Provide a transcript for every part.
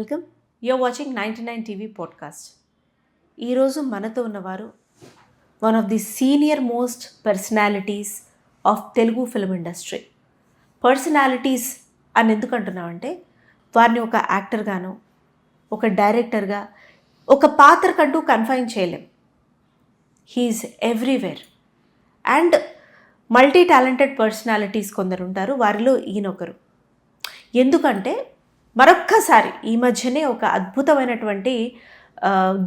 Welcome. You're watching 99 TV podcast. ఈరోజు మనతో ఉన్నవారు one of the senior most personalities of Telugu film industry. Personalities అని ఎందుకు అంటున్నామంటే వారిని ఒక యాక్టర్గాను, ఒక డైరెక్టర్గా, ఒక పాత్రకంటూ కన్ఫైన్ చేయలేం. He is everywhere and multi talented personalities కొందరు ఉంటారు, వారిలో ఈయనొకరు. ఎందుకంటే మరొక్కసారి ఈ మధ్యనే ఒక అద్భుతమైనటువంటి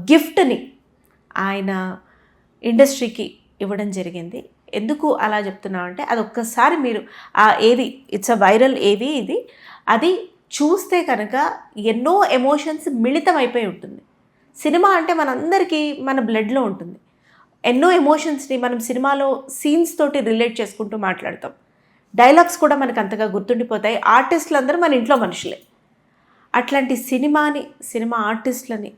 గిఫ్ట్ని ఆయన ఇండస్ట్రీకి ఇవ్వడం జరిగింది. ఎందుకు అలా చెప్తున్నామంటే అది ఒక్కసారి మీరు ఆ ఏవి, ఇట్స్ అ వైరల్ ఏవి ఇది, అది చూస్తే కనుక ఎన్నో ఎమోషన్స్ మిళితం అయిపోయి ఉంటుంది. సినిమా అంటే మనందరికీ మన బ్లడ్లో ఉంటుంది. ఎన్నో ఎమోషన్స్ని మనం సినిమాలో సీన్స్ తోటి రిలేట్ చేసుకుంటూ మాట్లాడతాం. డైలాగ్స్ కూడా మనకు అంతగా గుర్తుండిపోతాయి. ఆర్టిస్టులు అందరూ మన ఇంట్లో మనుషులే. అట్లాంటి సినిమా ఆర్టిస్టులని,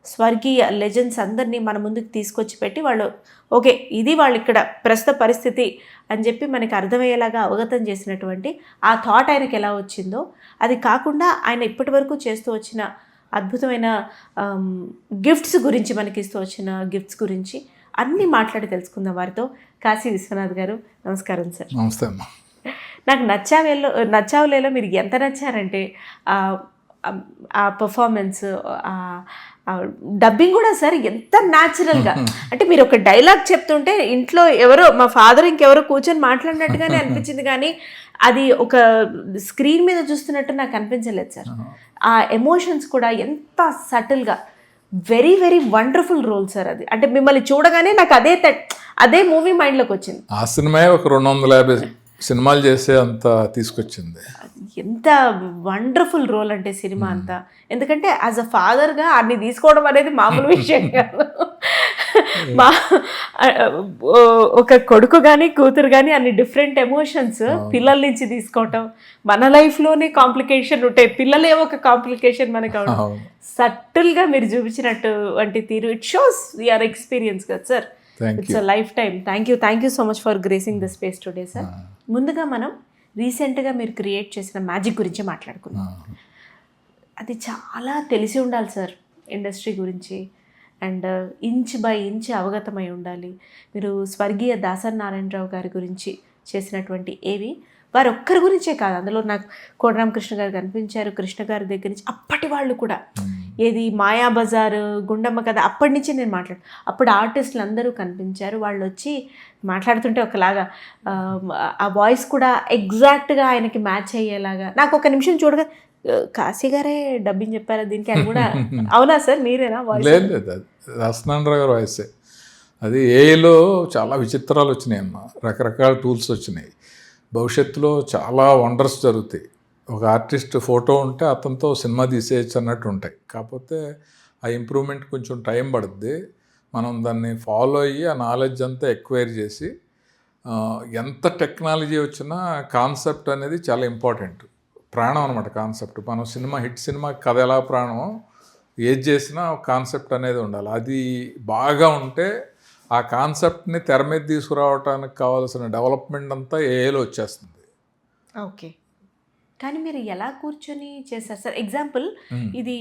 స్వర్గీయ లెజెండ్స్ అందరినీ మన ముందుకు తీసుకొచ్చి పెట్టి వాళ్ళు ఓకే ఇది వాళ్ళు ఇక్కడ ప్రస్తుత పరిస్థితి అని చెప్పి మనకి అర్థమయ్యేలాగా అవగతం చేసినటువంటి ఆ థాట్ ఆయనకి ఎలా వచ్చిందో, అది కాకుండా ఆయన ఇప్పటి వరకు చేస్తూ వచ్చిన అద్భుతమైన గిఫ్ట్స్ గురించి, మనకి ఇస్తూ వచ్చిన గిఫ్ట్స్ గురించి అన్నీ మాట్లాడి తెలుసుకుందాం వారితో. కాశీ విశ్వనాథ్ గారు, నమస్కారం సార్. నమస్తే అమ్మా. నాకు నచ్చావులేలో మీరు ఎంత నచ్చారంటే ఆ పర్ఫార్మెన్స్, డబ్బింగ్ కూడా సార్ ఎంత న్యాచురల్గా, అంటే మీరు ఒక డైలాగ్ చెప్తుంటే ఇంట్లో ఎవరో మా ఫాదర్ ఇంకెవరో కూర్చొని మాట్లాడినట్టుగానే అనిపించింది, కానీ అది ఒక స్క్రీన్ మీద చూస్తున్నట్టు నాకు అనిపించలేదు సార్. ఆ ఎమోషన్స్ కూడా ఎంత సటిల్గా, very very wonderful role sir అది. అంటే మిమ్మల్ని చూడగానే నాకు అదే మూవీ మైండ్లోకి వచ్చింది. ఆ సినిమా ఒక 250 సినిమాలు చేసే అంత తీసుకొచ్చింది. ఎంత వండర్ఫుల్ రోల్ అంటే సినిమా అంతా. ఎందుకంటే యాజ్ అ ఫాదర్గా అన్ని తీసుకోవడం అనేది మామూలు విషయం కాదు. ఒక కొడుకు కానీ కూతురు కానీ అన్ని డిఫరెంట్ ఎమోషన్స్ పిల్లల నుంచి తీసుకోవటం, మన లైఫ్లోనే కాంప్లికేషన్ ఉంటాయి, పిల్లలే ఒక కాంప్లికేషన్ మనకు అవడం, సటిల్గా మీరు చూపించినట్టు వంటి తీరు, ఇట్ షోస్ యువర్ ఎక్స్పీరియన్స్ కదా sir. It's a life time. Thank you so much for gracing the space today sir. ముందుగా మనం రీసెంట్గా మీరు క్రియేట్ చేసిన మ్యాజిక్ గురించి మాట్లాడుకున్నాం. అది చాలా తెలిసి ఉండాలి సార్ ఇండస్ట్రీ గురించి, అండ్ ఇంచ్ బై ఇంచ్ అవగతమై ఉండాలి. మీరు స్వర్గీయ దాసరి నారాయణరావు గారి గురించి చేసినటువంటి ఏవి, వారు ఒక్కరి గురించే కాదు, అందులో నాకు కోటరామకృష్ణ గారు కనిపించారు, కృష్ణ గారి దగ్గర నుంచి అప్పటి వాళ్ళు కూడా, ఏది మాయాబజార్, గుండమ్మ కథ, అప్పటి నుంచి నేను అప్పుడు ఆర్టిస్టులు అందరూ కనిపించారు. వాళ్ళు వచ్చి మాట్లాడుతుంటే ఒకలాగా ఆ వాయిస్ కూడా ఎగ్జాక్ట్గా ఆయనకి మ్యాచ్ అయ్యేలాగా, నాకు ఒక నిమిషం చూడగా కాశీ గారే డబ్బింగ్ చెప్పారా దీనికి అని కూడా. అవునా సార్, మీరేనా వాయిస్? లేదు, దాసనారాయణరావు గారు వాయిసే. అది ఏఐలో చాలా విచిత్రాలు వచ్చినాయి అమ్మా, రకరకాల టూల్స్ వచ్చినాయి. భవిష్యత్తులో చాలా వండర్స్ జరుగుతాయి. ఒక ఆర్టిస్ట్ ఫోటో ఉంటే అతనితో సినిమా తీసేయచ్చు అన్నట్టు ఉంటాయి. కాకపోతే ఆ ఇంప్రూవ్మెంట్ కొంచెం టైం పడుద్ది. మనం దాన్ని ఫాలో అయ్యి ఆ నాలెడ్జ్ అంతా ఎక్వైర్ చేసి, ఎంత టెక్నాలజీ వచ్చినా కాన్సెప్ట్ అనేది చాలా ఇంపార్టెంట్, ప్రాణం అనమాట కాన్సెప్ట్. మనం హిట్ సినిమా కథ ఎలా ప్రాణమో, ఏది చేసినా కాన్సెప్ట్ అనేది ఉండాలి. అది బాగా ఉంటే ఆ కాన్సెప్ట్ని తెర మీద తీసుకురావడానికి కావాల్సిన డెవలప్మెంట్ అంతా ఏఐలో వచ్చేస్తుంది. ఓకే, కానీ మీరు ఎలా కూర్చొని చేస్తారు సార్? ఎగ్జాంపుల్, ఇది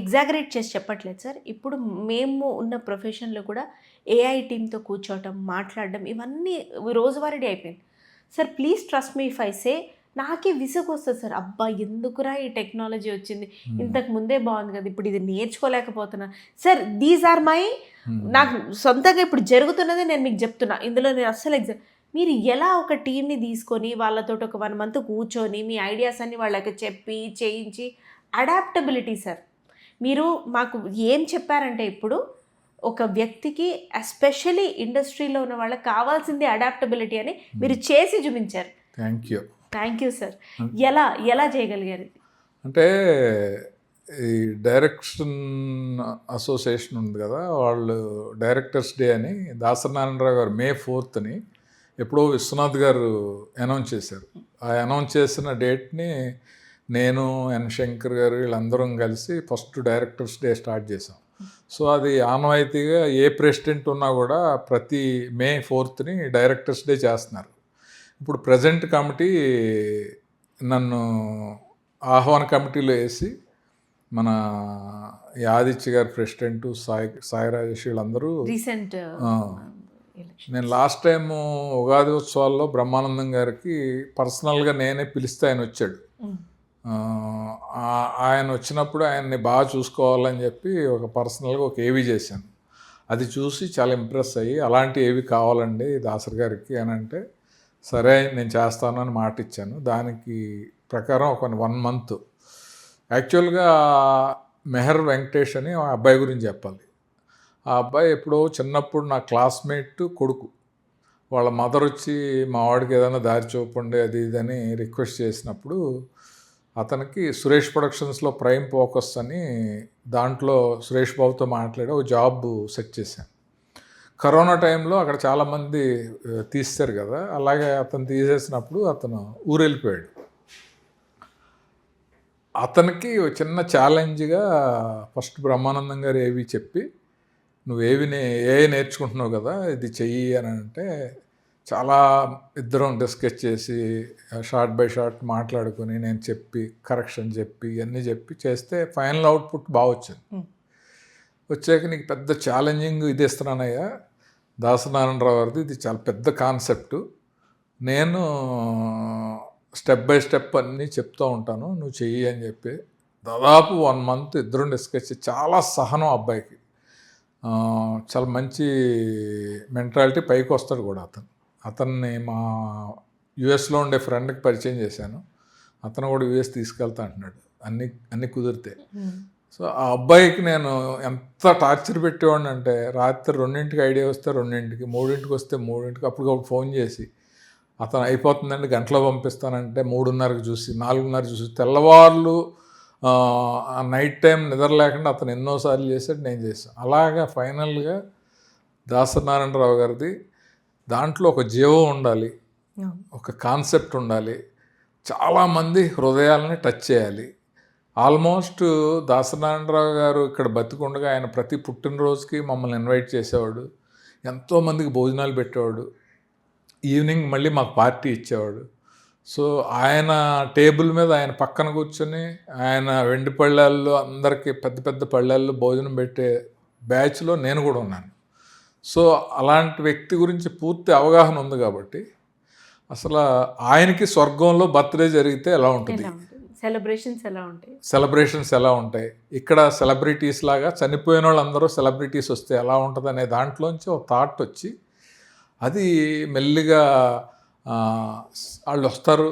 ఎగ్జాగరేట్ చేసి చెప్పట్లేదు సార్. ఇప్పుడు మేము ఉన్న ప్రొఫెషన్లో కూడా ఏఐ టీమ్తో కూర్చోవటం, మాట్లాడడం, ఇవన్నీ రోజువారీ అయిపోయింది sir. Please trust me if I say, నాకే విసుగు వస్తుంది సార్. అబ్బా ఎందుకురా ఈ టెక్నాలజీ వచ్చింది, ఇంతకు ముందే బాగుంది కదా, ఇప్పుడు ఇది నేర్చుకోలేకపోతున్నా సార్. దీస్ ఆర్ మై, నాకు సొంతంగా ఇప్పుడు జరుగుతున్నదే నేను మీకు చెప్తున్నా. ఇందులో నేను అస్సలు మీరు ఎలా ఒక టీంని తీసుకొని వాళ్ళతో ఒక 1 month కూర్చొని మీ ఐడియాస్ అన్ని వాళ్ళకి చెప్పి చేయించి, అడాప్టబిలిటీ సార్. మీరు మాకు ఏం చెప్పారంటే, ఇప్పుడు ఒక వ్యక్తికి ఎస్పెషలీ ఇండస్ట్రీలో ఉన్న వాళ్ళకి కావాల్సింది అడాప్టబిలిటీ అని మీరు చేసి చూపించారు. Thank you sir. ఎలా చేయగలిగారు? అంటే ఈ డైరెక్షన్ అసోసియేషన్ ఉంది కదా, వాళ్ళు డైరెక్టర్స్ డే అని దాసరి నారాయణరావు గారు May 4th ఎప్పుడో విశ్వనాథ్ గారు అనౌన్స్ చేశారు. ఆ అనౌన్స్ చేసిన డేట్ని నేను, ఎన్ శంకర్ గారు వీళ్ళందరం కలిసి ఫస్ట్ డైరెక్టర్స్ డే స్టార్ట్ చేసాం. సో అది ఆనవాయితీగా ఏ ప్రెసిడెంట్ ఉన్నా కూడా ప్రతి May 4th డైరెక్టర్స్ డే చేస్తున్నారు. ఇప్పుడు ప్రజెంట్ కమిటీ నన్ను ఆహ్వాన కమిటీలో వేసి మన ఈ ఆదిత్య గారు ప్రెసిడెంట్, సాయి రాజేష్, వీళ్ళందరూ సాయి రాజేష్ వీళ్ళందరూ. రీసెంట్ నేను లాస్ట్ టైం ఉగాది ఉత్సవాల్లో బ్రహ్మానందం గారికి పర్సనల్గా నేనే పిలిస్తే ఆయన వచ్చాడు. ఆయన వచ్చినప్పుడు ఆయన్ని బాగా చూసుకోవాలని చెప్పి ఒక పర్సనల్గా ఒక ఏవి చేశాను. అది చూసి చాలా ఇంప్రెస్ అయ్యి, అలాంటి ఏవి కావాలండి దాసరి గారికి అని అంటే, సరే నేను చేస్తాను అని మాట ఇచ్చాను. దానికి ప్రకారం ఒక 1 month యాక్చువల్గా మెహర్ వెంకటేష్ అని ఆ అబ్బాయి గురించి చెప్పాలి. ఆ అబ్బాయి ఎప్పుడో చిన్నప్పుడు నా క్లాస్మేట్ కొడుకు. వాళ్ళ మదర్ వచ్చి మా వాడికి ఏదైనా దారి చూపండి అది ఇదని రిక్వెస్ట్ చేసినప్పుడు, అతనికి సురేష్ ప్రొడక్షన్స్లో ప్రైమ్ ఫోకస్ అని దాంట్లో సురేష్ బాబుతో మాట్లాడి ఒక జాబ్ సెట్ చేశాను. కరోనా టైంలో అక్కడ చాలామంది తీస్తారు కదా, అలాగే అతను తీసేసినప్పుడు అతను ఊరు వెళ్ళిపోయాడు. అతనికి చిన్న ఛాలెంజ్గా ఫస్ట్ బ్రహ్మానందం గారు ఏవి చెప్పి, నువ్వు ఏ నేర్చుకుంటున్నావు కదా ఇది చెయ్యి అని అంటే, చాలా ఇద్దరం డిస్కస్ చేసి షార్ట్ బై షార్ట్ మాట్లాడుకొని నేను చెప్పి కరెక్షన్ చెప్పి ఇవన్నీ చెప్పి చేస్తే ఫైనల్ అవుట్పుట్ బాగా వచ్చింది. వచ్చాక నీకు పెద్ద ఛాలెంజింగ్ ఇది ఇస్తున్నానయ్యా దాసనారాయణరావు గారిది, ఇది చాలా పెద్ద కాన్సెప్టు, నేను స్టెప్ బై స్టెప్ అన్నీ చెప్తూ ఉంటాను, నువ్వు చెయ్యి అని చెప్పి దాదాపు 1 month ఇద్దరం డిస్కస్ చేసి, చాలా సహనం అబ్బాయికి, చాలా మంచి మెంటాలిటీ, పైకి వస్తాడు కూడా అతన్ని మా యుఎస్లో ఉండే ఫ్రెండ్కి పరిచయం చేశాను. అతను కూడా యుఎస్ తీసుకెళ్తా అంటున్నాడు అన్నీ కుదిరితే. సో ఆ అబ్బాయికి నేను ఎంత టార్చర్ పెట్టేవాడిని అంటే, రాత్రి 2ంటికి ఐడియా వస్తే 2ంటికి, 3ంటికి వస్తే 3ంటికి, అప్పటికప్పుడు ఫోన్ చేసి అతను అయిపోతుందండి గంటలో పంపిస్తానంటే 3:30కి చూసి 4:30 చూసి, తెల్లవాళ్ళు నైట్ టైం నిద్ర లేకుండా అతను ఎన్నోసార్లు చేశాడు, నేను చేశాను. అలాగా ఫైనల్గా దాసనారాయణరావు గారిది దాంట్లో ఒక జీవం ఉండాలి, ఒక కాన్సెప్ట్ ఉండాలి, చాలామంది హృదయాలని టచ్ చేయాలి. ఆల్మోస్ట్ దాసనారాయణరావు గారు ఇక్కడ బతికుండగా ఆయన ప్రతి పుట్టినరోజుకి మమ్మల్ని ఇన్వైట్ చేసేవాడు, ఎంతోమందికి భోజనాలు పెట్టేవాడు, ఈవినింగ్ మళ్ళీ మాకు పార్టీ ఇచ్చేవాడు. సో ఆయన టేబుల్ మీద ఆయన పక్కన కూర్చొని ఆయన వెండి పళ్ళాల్లో అందరికీ పెద్ద పెద్ద పళ్ళాల్లో భోజనం పెట్టే బ్యాచ్లో నేను కూడా ఉన్నాను. సో అలాంటి వ్యక్తి గురించి పూర్తి అవగాహన ఉంది కాబట్టి, అసలు ఆయనకి స్వర్గంలో బర్త్డే జరిగితే ఎలా ఉంటుంది, సెలబ్రేషన్స్ ఎలా ఉంటాయి, ఇక్కడ సెలబ్రిటీస్ లాగా చనిపోయిన వాళ్ళందరూ సెలబ్రిటీస్ వస్తే ఎలా ఉంటుంది అనే దాంట్లోంచి ఒక థాట్ వచ్చి, అది మెల్లిగా వాళ్ళు వస్తారు,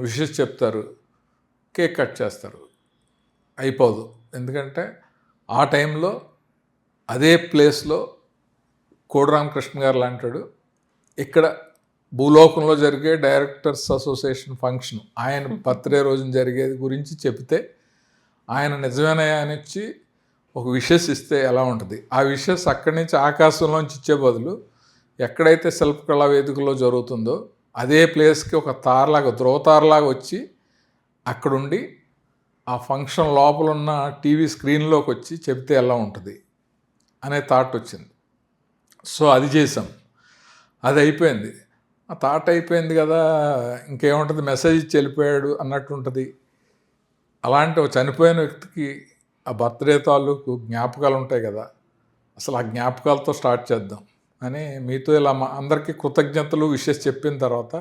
విషెస్ చెప్తారు, కేక్ కట్ చేస్తారు, అయిపోదు. ఎందుకంటే ఆ టైంలో అదే ప్లేస్లో కోడి రామకృష్ణ గారు లాంటాడు, ఇక్కడ భూలోకంలో జరిగే డైరెక్టర్స్ అసోసియేషన్ ఫంక్షన్ ఆయన బర్త్డే రోజున జరిగేది గురించి చెప్తే, ఆయన నిజమేనయ్య అని ఇచ్చి ఒక విషెస్ ఇస్తే ఎలా ఉంటుంది, ఆ విషెస్ అక్కడి నుంచి ఆకాశంలోంచి ఇచ్చే బదులు ఎక్కడైతే శిల్పకళా వేదికలో జరుగుతుందో అదే ప్లేస్కి ఒక తారలాగా ధ్రువతారలాగా వచ్చి అక్కడుండి ఆ ఫంక్షన్ లోపల ఉన్న టీవీ స్క్రీన్లోకి వచ్చి చెప్తే ఎలా ఉంటుంది అనే థాట్ వచ్చింది. సో అది చేసాం, అది అయిపోయింది. ఆ థాట్ అయిపోయింది కదా, ఇంకేముంటుంది, మెసేజ్ ఇచ్చి వెళ్ళిపోయాడు అన్నట్టు ఉంటుంది. అలాంటి ఒక చనిపోయిన వ్యక్తికి ఆ బర్త్డే తాలూకు జ్ఞాపకాలు ఉంటాయి కదా, అసలు ఆ జ్ఞాపకాలతో స్టార్ట్ చేద్దాం అని మీతో ఇలా అందరికీ కృతజ్ఞతలు విషెస్ చెప్పిన తర్వాత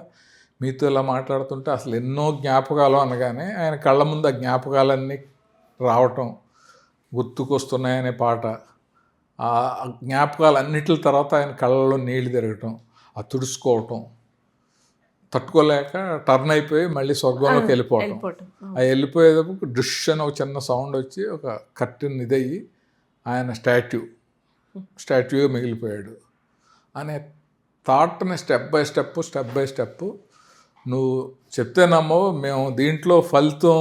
మీతో ఇలా మాట్లాడుతుంటే అసలు ఎన్నో జ్ఞాపకాలు అనగానే ఆయన కళ్ళ ముందు ఆ జ్ఞాపకాలన్నీ రావటం, గుర్తుకొస్తున్నాయనే పాట, ఆ జ్ఞాపకాలన్నిటి తర్వాత ఆయన కళ్ళలో నీళ్లు తిరగటం, ఆ తుడుచుకోవటం, తట్టుకోలేక టర్న్ అయిపోయి మళ్ళీ స్వర్గంలోకి వెళ్ళిపోవటం. ఆ వెళ్ళిపోయేటప్పుడు డిష్ అని ఒక చిన్న సౌండ్ వచ్చి ఒక కర్టెన్ ఇదయ్యి ఆయన స్టాట్యూగా మిగిలిపోయాడు అనే థాట్ని స్టెప్ బై స్టెప్ నువ్వు చెప్తే నమ్మవు. మేము దీంట్లో ఫలితం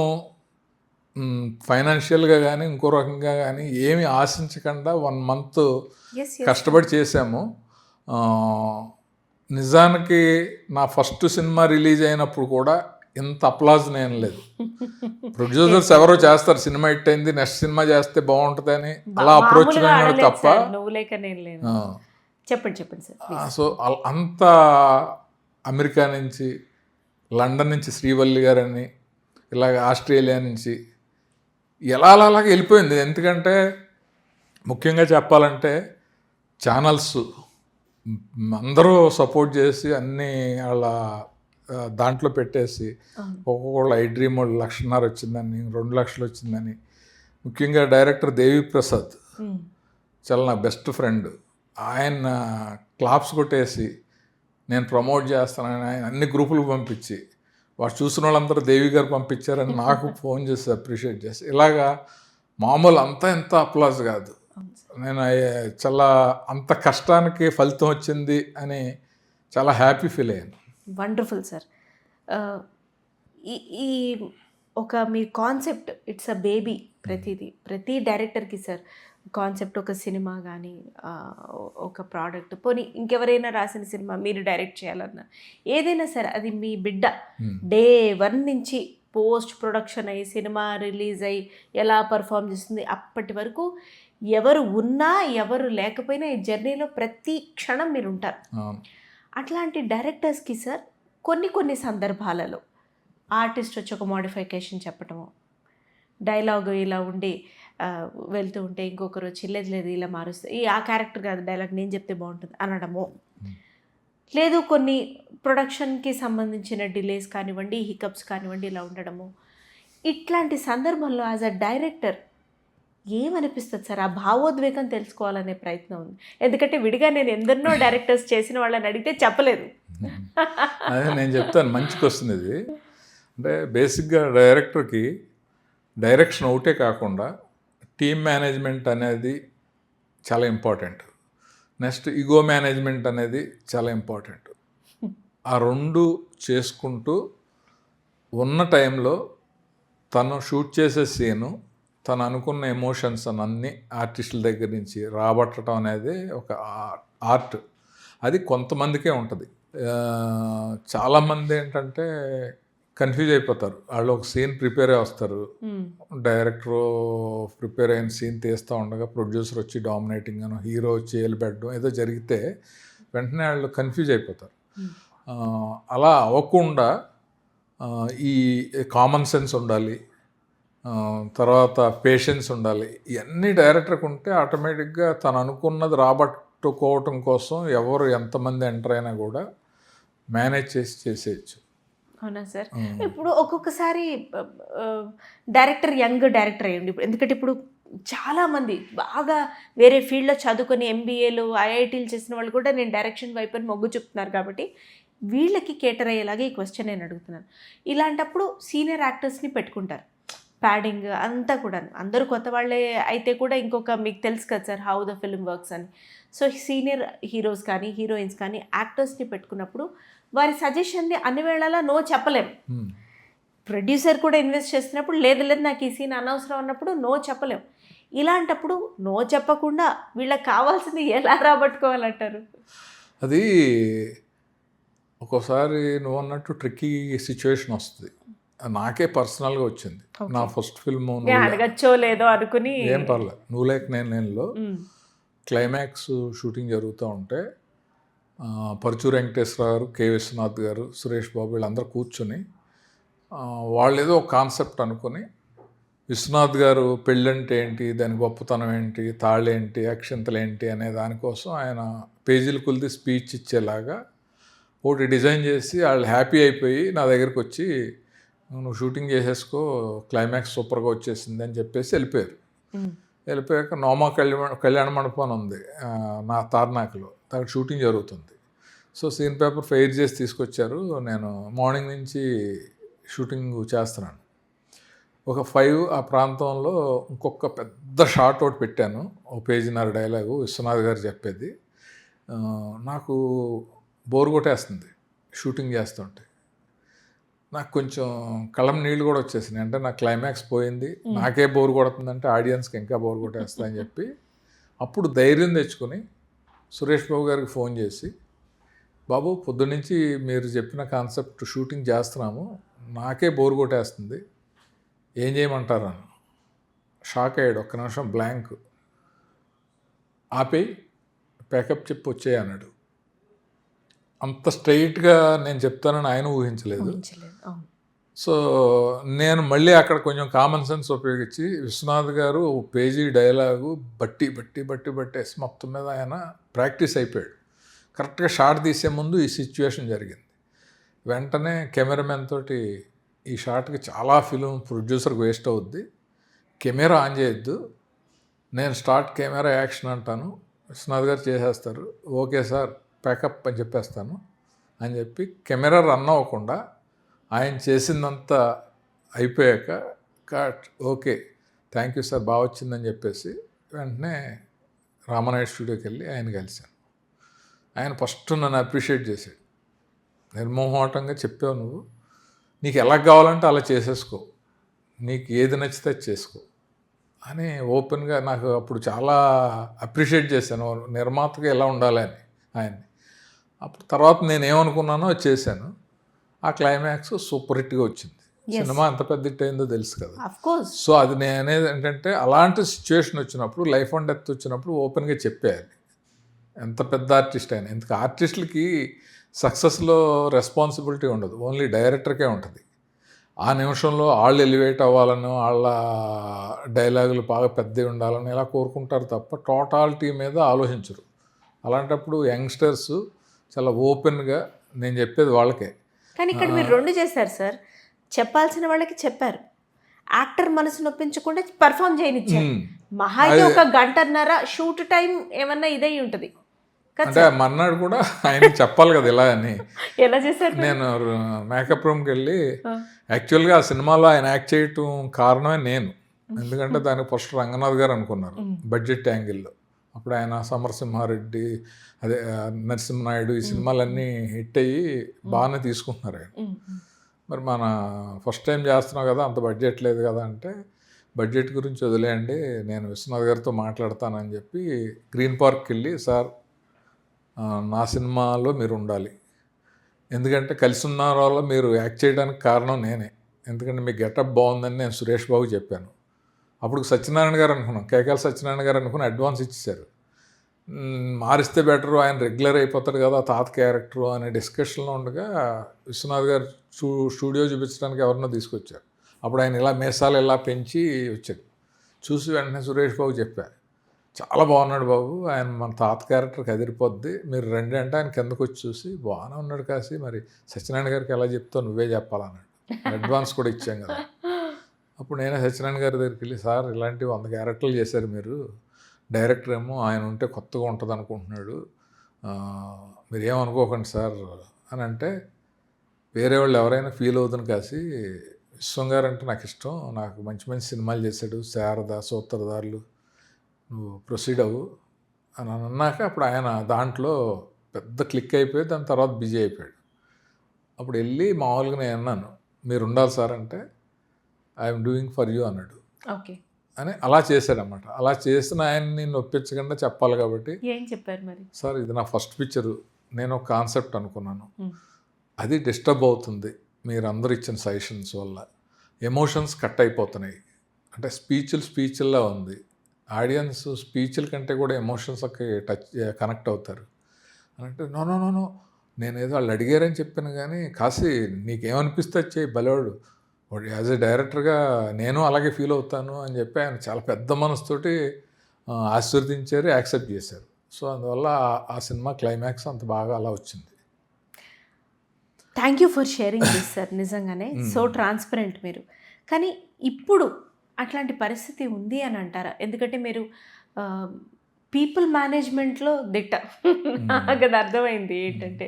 ఫైనాన్షియల్గా కానీ ఇంకో రకంగా కానీ ఏమి ఆశించకుండా 1 month కష్టపడి చేశాము. నిజానికి నా ఫస్ట్ సినిమా రిలీజ్ అయినప్పుడు కూడా ఇంత అప్లాజ్ నేను లేదు. ప్రొడ్యూసర్స్ ఎవరో చేస్తారు, సినిమా హిట్ అయింది నెక్స్ట్ సినిమా చేస్తే బాగుంటుందని అలా అప్రోచ్ అయినాడు తప్ప. చెప్పండి సార్. సో అంత అమెరికా నుంచి, లండన్ నుంచి శ్రీవల్లి గారని, ఇలాగ ఆస్ట్రేలియా నుంచి ఎలా అలాగే వెళ్ళిపోయింది. ఎందుకంటే ముఖ్యంగా చెప్పాలంటే ఛానల్స్ అందరూ సపోర్ట్ చేసి అన్నీ వాళ్ళ దాంట్లో పెట్టేసి ఒక్కొక్కళ్ళు ఐ డ్రీమ్ వాళ్ళు 1,50,000 వచ్చిందని, 2,00,000 వచ్చిందని. ముఖ్యంగా డైరెక్టర్ దేవి ప్రసాద్ చాలా నా బెస్ట్ ఫ్రెండ్. ఆయన క్లాప్స్ కొట్టేసి నేను ప్రమోట్ చేస్తానని ఆయన అన్ని గ్రూపులకు పంపించి వాడు చూసిన వాళ్ళందరూ దేవి గారు పంపించారని నాకు ఫోన్ చేసి అప్రిషియేట్ చేసి ఇలాగా మామూలు అంతా ఎంత అప్లాజ్ కాదు. నేను చాలా అంత కష్టానికి ఫలితం వచ్చింది అని చాలా హ్యాపీ ఫీల్ అయ్యాను. Wonderful sir. ఈ ఈ ఒక మీ కాన్సెప్ట్ ఇట్స్ అ బేబీ. ప్రతి డైరెక్టర్కి సార్ కాన్సెప్ట్ ఒక సినిమా కానీ ఒక ప్రోడక్ట్ పోనీ ఇంకెవరైనా రాసిన సినిమా మీరు డైరెక్ట్ చేయాలన్నా ఏదైనా సరే అది మీ బిడ్డ డే 1 నుంచి పోస్ట్ ప్రొడక్షన్ అయ్యి సినిమా రిలీజ్ అయ్యి ఎలా పర్ఫామ్ చేస్తుంది అప్పటి వరకు ఎవరు ఉన్నా ఎవరు లేకపోయినా ఈ జర్నీలో ప్రతి క్షణం మీరు ఉంటారు. అట్లాంటి డైరెక్టర్స్కి సార్ కొన్ని సందర్భాలలో ఆర్టిస్ట్ వచ్చి ఒక మోడిఫికేషన్ చెప్పటము, డైలాగ్ ఇలా ఉండి వెళ్తూ ఉంటే ఇంకొకరు వచ్చి లేదు ఇలా మారుస్తే ఆ క్యారెక్టర్ కాదు డైలాగ్ నేను చెప్తే బాగుంటుంది అనడము, లేదు కొన్ని ప్రొడక్షన్కి సంబంధించిన డిలేస్ కానివ్వండి, హికప్స్ కానివ్వండి ఇలా ఉండడము. ఇట్లాంటి సందర్భంలో యాజ్ అ డైరెక్టర్ ఏమనిపిస్తుంది సార్? ఆ భావోద్వేగం తెలుసుకోవాలనే ప్రయత్నం ఉంది. ఎందుకంటే విడిగా నేను ఎందరినో డైరెక్టర్స్ చేసిన వాళ్ళని అడిగితే చెప్పలేదు. అదే నేను చెప్తాను, మంచిగా వస్తుంది ఇది. అంటే బేసిక్గా డైరెక్టర్కి డైరెక్షన్ ఒకటే కాకుండా టీమ్ మేనేజ్మెంట్ అనేది చాలా ఇంపార్టెంట్. నెక్స్ట్ ఈగో మేనేజ్మెంట్ అనేది చాలా ఇంపార్టెంట్. ఆ 2 చేసుకుంటూ ఉన్న టైంలో తను షూట్ చేసే సీను తను అనుకున్న ఎమోషన్స్ అన్నీ ఆర్టిస్టుల దగ్గర నుంచి రాబట్టడం అనేది ఒక ఆర్ట్. అది కొంతమందికే ఉంటుంది. చాలామంది ఏంటంటే కన్ఫ్యూజ్ అయిపోతారు. వాళ్ళు ఒక సీన్ ప్రిపేర్ అయ్యి వస్తారు, డైరెక్టర్ ప్రిపేర్ అయిన సీన్ తీస్తూ ఉండగా ప్రొడ్యూసర్ వచ్చి డామినేటింగ్ అని, హీరో వచ్చి ఏలుపెట్టడం ఏదో జరిగితే వెంటనే వాళ్ళు కన్ఫ్యూజ్ అయిపోతారు. అలా అవ్వకుండా ఈ కామన్ సెన్స్ ఉండాలి, తర్వాత పేషెన్స్ ఉండాలి. ఇవన్నీ డైరెక్టర్కి ఉంటే ఆటోమేటిక్గా తను అనుకున్నది రాబట్టుకోవటం కోసం ఎవరు ఎంతమంది ఎంటర్ అయినా కూడా మేనేజ్ చేసేయచ్చు. అవునా సార్? ఇప్పుడు ఒక్కొక్కసారి డైరెక్టర్ యంగ్ డైరెక్టర్ అయ్యండి. ఎందుకంటే ఇప్పుడు చాలామంది బాగా వేరే ఫీల్డ్లో చదువుకొని ఎంబీఏలు ఐఐటీలు చేసిన వాళ్ళు కూడా నేను డైరెక్షన్ వైపు అని మొగ్గు చూపుతున్నారు. కాబట్టి వీళ్ళకి కేటర్ అయ్యేలాగా ఈ క్వశ్చన్ నేను అడుగుతున్నాను. ఇలాంటప్పుడు సీనియర్ యాక్టర్స్ని పెట్టుకుంటారు, ప్యాడింగ్ అంతా కూడా. అందరూ కొత్త వాళ్ళే అయితే కూడా ఇంకొక మీకు తెలుసు కదా sir how the film works అని. సో సీనియర్ హీరోస్ కానీ హీరోయిన్స్ కానీ యాక్టర్స్ని పెట్టుకున్నప్పుడు వారి సజెషన్ని అన్ని వేళలా నో చెప్పలేం. ప్రొడ్యూసర్ కూడా ఇన్వెస్ట్ చేస్తున్నప్పుడు లేదు నాకు ఈ సీన్ అనవసరం అన్నప్పుడు నో చెప్పలేం. ఇలాంటప్పుడు నో చెప్పకుండా వీళ్ళకి కావాల్సింది ఎలా రాబట్టుకోవాలంటారు? అది ఒక్కోసారి నువ్వు అన్నట్టు ట్రిక్కీ సిచ్యువేషన్ వస్తుంది. నాకే పర్సనల్గా వచ్చింది. నా ఫస్ట్ ఫిల్మ్ అడగచ్చో లేదో అనుకుని ఏం పర్లేదు, నువ్వు లేక నేనులో క్లైమాక్స్ షూటింగ్ జరుగుతూ ఉంటే పరుచూరు వెంకటేశ్వర గారు, కె విశ్వనాథ్ గారు, సురేష్ బాబు వీళ్ళందరూ కూర్చొని వాళ్ళు ఏదో ఒక కాన్సెప్ట్ అనుకుని, విశ్వనాథ్ గారు పెళ్ళంటే ఏంటి, దాని గొప్పతనం ఏంటి, తాళ్ళేంటి, అక్షంతలు ఏంటి అనే దానికోసం ఆయన పేజీల కొలిది స్పీచ్ ఇచ్చేలాగా ఒకటి డిజైన్ చేసి వాళ్ళు హ్యాపీ అయిపోయి నా దగ్గరికి వచ్చి నువ్వు షూటింగ్ చేసేసుకో, క్లైమాక్స్ సూపర్గా వచ్చేసింది అని చెప్పేసి వెళ్ళిపోయారు. వెళ్ళిపోయాక నోమా కళ్యాణ మండపం ఉంది నా తార్నాకలో, అక్కడ షూటింగ్ జరుగుతుంది. సో సీన్ పేపర్ ఫెయిర్ చేసి తీసుకొచ్చారు. నేను మార్నింగ్ నుంచి షూటింగ్ చేస్తున్నాను. ఒక 5 ఆ ప్రాంతంలో ఇంకొక పెద్ద షార్ట్ ఒకటి పెట్టాను, ఒక పేజీన్నర డైలాగు విశ్వనాథ్ గారు చెప్పేది. నాకు బోర్ కొట్టేస్తుంది షూటింగ్ చేస్తుంటే. నాకు కొంచెం కళ్ళం నీళ్ళు కూడా వచ్చేసినాయి. అంటే నా క్లైమాక్స్ పోయింది, నాకే బోర్ కొడుతుందంటే ఆడియన్స్కి ఇంకా బోర్ కొట్టేస్తా అని చెప్పి అప్పుడు ధైర్యం తెచ్చుకొని సురేష్ బాబు గారికి ఫోన్ చేసి, బాబు పొద్దున్నుంచి మీరు చెప్పిన కాన్సెప్ట్ షూటింగ్ చేస్తున్నాము, నాకే బోర్ కొట్టేస్తుంది, ఏం చేయమంటారు అని. షాక్ అయ్యాడు, ఒక్క నిమిషం బ్లాంక్. ఆపేయి, ప్యాకప్ చెప్పి వచ్చేయి అన్నాడు. అంత స్ట్రైట్గా నేను చెప్తానని ఆయన ఊహించలేదు. సో నేను మళ్ళీ అక్కడ కొంచెం కామన్ సెన్స్ ఉపయోగించి విశ్వనాథ్ గారు పేజీ డైలాగు బట్టేసి మొత్తం మీద ఆయన ప్రాక్టీస్ అయిపోయాడు. కరెక్ట్గా షాట్ తీసే ముందు ఈ సిచ్యువేషన్ జరిగింది. వెంటనే కెమెరామెన్ తోటి ఈ షాట్కి చాలా ఫిలిం ప్రొడ్యూసర్కి వేస్ట్ అవుద్ది, కెమెరా ఆన్ చేయొద్దు, నేను స్టార్ట్ కెమెరా యాక్షన్ అంటాను, విశ్వనాథ్ గారు చేసేస్తారు, ఓకే సార్ ప్యాకప్ అని చెప్పేస్తాను అని చెప్పి కెమెరా రన్ అవ్వకుండా ఆయన చేసిందంతా అయిపోయాక cut okay thank you sir బాగా వచ్చిందని చెప్పేసి వెంటనే రామానాయుడు స్టూడియోకి వెళ్ళి ఆయన కలిశాను. ఆయన ఫస్ట్ నన్ను అప్రిషియేట్ చేశాడు. నిర్మోహమాటంగా చెప్పావు, నువ్వు నీకు ఎలా కావాలంటే అలా చేసేసుకో, నీకు ఏది నచ్చితే అది చేసుకో అని ఓపెన్గా నాకు అప్పుడు చాలా అప్రిషియేట్ చేశాను, నిర్మాతగా ఎలా ఉండాలి అని ఆయన్ని. అప్పుడు తర్వాత నేను ఏమనుకున్నానో అది చేశాను. ఆ క్లైమాక్స్ సూపర్ హిట్గా వచ్చింది. సినిమా ఎంత పెద్ద హిట్ అయిందో తెలుసు కదా. సో అది నేను అనేది ఏంటంటే అలాంటి సిచ్యువేషన్ వచ్చినప్పుడు, లైఫ్ అండ్ డెత్ వచ్చినప్పుడు ఓపెన్గా చెప్పేయాలి, ఎంత పెద్ద ఆర్టిస్ట్ అయినా. ఎందుకు ఆర్టిస్టులకి సక్సెస్లో రెస్పాన్సిబిలిటీ ఉండదు, ఓన్లీ డైరెక్టర్కే ఉంటుంది. ఆ నిమిషంలో వాళ్ళు ఎలివేట్ అవ్వాలని, వాళ్ళ డైలాగులు బాగా పెద్దవి ఉండాలని ఇలా కోరుకుంటారు తప్ప టోటాలిటీ మీద ఆలోచించరు. అలాంటప్పుడు యంగ్స్టర్స్ చాలా ఓపెన్గా నేను చెప్పేది వాళ్ళకే. కానీ ఇక్కడ మీరు రెండు చేశారు సార్, చెప్పాల్సిన వాళ్ళకి చెప్పారు, యాక్టర్ మనసు నొప్పించకుండా పర్ఫామ్ చేయనిచ్చారు. మహా అయితే ఒక గంటన్నర షూట్ టైం ఏమన్నా ఇదే ఉంటుంది అంటే మన్నాడు కూడా ఆయన చెప్పాలి కదా ఇలా అని. ఎలా చేశారు? నేను మేకప్ రూమ్కి వెళ్ళి యాక్చువల్గా ఆ సినిమాలో ఆయన యాక్ట్ చేయటం కారణమే నేను. ఎందుకంటే దానికి ఫస్ట్ రంగనాథ్ గారు అనుకున్నారు బడ్జెట్ యాంగిల్లో. అప్పుడు ఆయన సమరసింహారెడ్డి, అదే నరసింహనాయుడు, ఈ సినిమాలన్నీ హిట్ అయ్యి బాగానే తీసుకుంటున్నారు ఆయన. మరి మన ఫస్ట్ టైం చేస్తున్నాం కదా, అంత బడ్జెట్ లేదు కదా అంటే, బడ్జెట్ గురించి వదిలేయండి, నేను విశ్వనాథ్ గారితో మాట్లాడతానని చెప్పి గ్రీన్ పార్క్కి వెళ్ళి, సార్ నా సినిమాలో మీరు ఉండాలి, ఎందుకంటే కలిసి ఉన్న వాళ్ళు మీరు యాక్ట్ చేయడానికి కారణం నేనే, ఎందుకంటే మీ గెటప్ బాగుందని నేను సురేష్ బాబు చెప్పాను. అప్పుడు సత్యనారాయణ గారు అనుకున్నాం, కేకాల సత్యనారాయణ గారు అనుకుని అడ్వాన్స్ ఇచ్చేశారు. మారిస్తే బెటరు, ఆయన రెగ్యులర్ అయిపోతారు కదా తాత క్యారెక్టరు అనే డిస్కషన్లో ఉండగా విశ్వనాథ్ గారు స్టూడియో చూపించడానికి ఎవరినో తీసుకొచ్చారు. అప్పుడు ఆయన ఇలా మీసాలు ఇలా పెంచి వచ్చాడు. చూసి వెంటనే సురేష్ బాబు చెప్పా, చాలా బాగున్నాడు బాబు, ఆయన మన తాత క్యారెక్టర్కి అదిరిపోద్ది, మీరు రండి అంటే ఆయన కిందకు వచ్చి చూసి బాగానే ఉన్నాడు కాసి, మరి సత్యనారాయణ గారికి ఎలా చెప్తావు, నువ్వే చెప్పాలన్నాడు. అడ్వాన్స్ కూడా ఇచ్చాం కదా. అప్పుడు నేనే సత్యనారాయణ గారి దగ్గరికి వెళ్ళి, సార్ ఇలాంటివి 100 క్యారెక్టర్లు చేశారు మీరు, డైరెక్టర్ ఏమో ఆయన ఉంటే కొత్తగా ఉంటుంది అనుకుంటున్నాడు, మీరు ఏమనుకోకండి సార్ అని అంటే, వేరే వాళ్ళు ఎవరైనా ఫీల్ అవుతుంది కాసి, విశ్వం గారు అంటే నాకు ఇష్టం, నాకు మంచి మంచి సినిమాలు చేశాడు, శారద, సూత్రధారులు, నువ్వు ప్రొసీడ్ అవ్వు అని అన్నాక అప్పుడు ఆయన దాంట్లో పెద్ద క్లిక్ అయిపోయి దాని తర్వాత బిజీ అయిపోయాడు. అప్పుడు వెళ్ళి మామూలుగా నేను అన్నాను, మీరు ఉండాలి సార్ అంటే, ఐఎమ్ డూయింగ్ ఫర్ యూ అన్నాడు. ఓకే అని అలా చేశాడనమాట. అలా చేసిన ఆయన్ని నొప్పించకుండా చెప్పాలి కాబట్టి, ఏం చెప్పారు మరి? సార్ ఇది నా ఫస్ట్ పిక్చరు, నేను ఒక కాన్సెప్ట్ అనుకున్నాను, అది డిస్టర్బ్ అవుతుంది మీరందరూ ఇచ్చిన సజెషన్స్ వల్ల, ఎమోషన్స్ కట్ అయిపోతున్నాయి, అంటే స్పీచ్లా ఉంది, ఆడియన్స్ స్పీచ్ల కంటే కూడా ఎమోషన్స్కి కనెక్ట్ అవుతారు అని అంటే, నో నో నో నో నేను ఏదో వాళ్ళు అడిగారని చెప్పాను కానీ కాసి నీకేమనిపిస్తే చేయి బలవాడు, యాజ్ ఎ డైరెక్టర్గా నేను అలాగే ఫీల్ అవుతాను అని చెప్పి ఆయన చాలా పెద్ద మనసుతోటి ఆశీర్వదించారు, యాక్సెప్ట్ చేశారు. సో అందువల్ల ఆ సినిమా క్లైమాక్స్ అంత బాగా అలా వచ్చింది. Thank you for sharing this sir, నిజంగానే సో ట్రాన్స్పరెంట్ మీరు. కానీ ఇప్పుడు అట్లాంటి పరిస్థితి ఉంది అని అంటారా? ఎందుకంటే మీరు పీపుల్ మేనేజ్మెంట్లో దిట్ట, నాకు అది అర్థమైంది ఏంటంటే,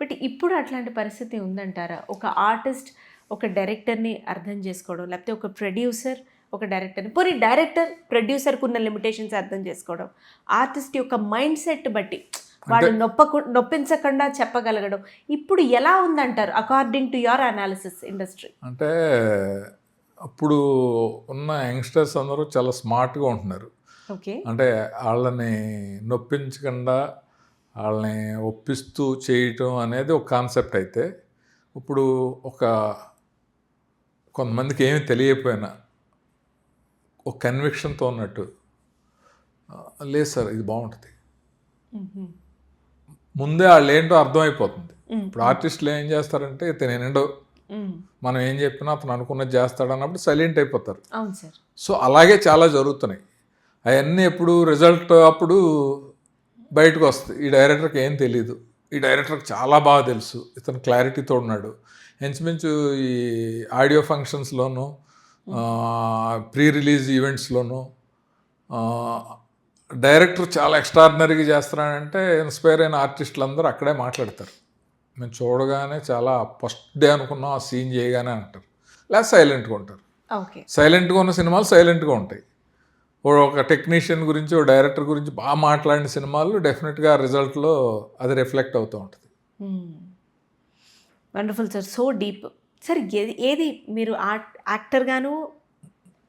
బట్ ఇప్పుడు అట్లాంటి పరిస్థితి ఉందంటారా? ఒక ఆర్టిస్ట్ ఒక డైరెక్టర్ని అర్థం చేసుకోవడం, లేకపోతే ఒక ప్రొడ్యూసర్ ఒక డైరెక్టర్ని, పోనీ డైరెక్టర్ ప్రొడ్యూసర్కి ఉన్న లిమిటేషన్స్ అర్థం చేసుకోవడం, ఆర్టిస్ట్ యొక్క మైండ్ సెట్ బట్టి వాడు నొప్పించకుండా చెప్పగలగడం, ఇప్పుడు ఎలా ఉందంటారు according to your analysis industry? అంటే అప్పుడు ఉన్న యంగ్స్టర్స్ అందరూ చాలా స్మార్ట్గా ఉంటున్నారు. ఓకే, అంటే వాళ్ళని నొప్పించకుండా వాళ్ళని ఒప్పిస్తూ చేయటం అనేది ఒక కాన్సెప్ట్ అయితే, ఇప్పుడు కొంతమందికి ఏమి తెలియకపోయినా ఒక కన్విక్షన్తో ఉన్నట్టు, లేదు సార్ ఇది బాగుంటుంది, ముందే వాళ్ళు ఏంటో అర్థమైపోతుంది. ఇప్పుడు ఆర్టిస్టులు ఏం చేస్తారంటే, ఇతనేంటో మనం ఏం చెప్పినా అతను అనుకున్నది చేస్తాడు అన్నప్పుడు సైలెంట్ అయిపోతారు. అవును సార్. సో అలాగే చాలా జరుగుతున్నాయి. అవన్నీ ఎప్పుడు రిజల్ట్ అప్పుడు బయటకు వస్తాయి. ఈ డైరెక్టర్కి ఏం తెలీదు, ఈ డైరెక్టర్కి చాలా బాగా తెలుసు, ఇతను క్లారిటీతో ఉన్నాడు. ఇంచుమించు ఈ ఆడియో ఫంక్షన్స్లోనూ ప్రీ రిలీజ్ ఈవెంట్స్లోనూ డైరెక్టర్ చాలా ఎక్స్ట్రాడినరీగా చేస్తున్నాడంటే ఇన్స్పైర్ అయిన ఆర్టిస్టులు అందరూ అక్కడే మాట్లాడతారు. మేము చూడగానే చాలా ఫస్ట్ డే అనుకున్నాం ఆ సీన్ చేయగానే అంటారు, లేదా సైలెంట్గా ఉంటారు. ఓకే. సైలెంట్గా ఉన్న సినిమాలు సైలెంట్గా ఉంటాయి. ఒక టెక్నీషియన్ గురించి ఒక డైరెక్టర్ గురించి బాగా మాట్లాడిన సినిమాలు డెఫినెట్గా రిజల్ట్లో అది రిఫ్లెక్ట్ అవుతూ ఉంటుంది. Wonderful sir, so deep. Sir ఏది మీరు యాక్టర్గాను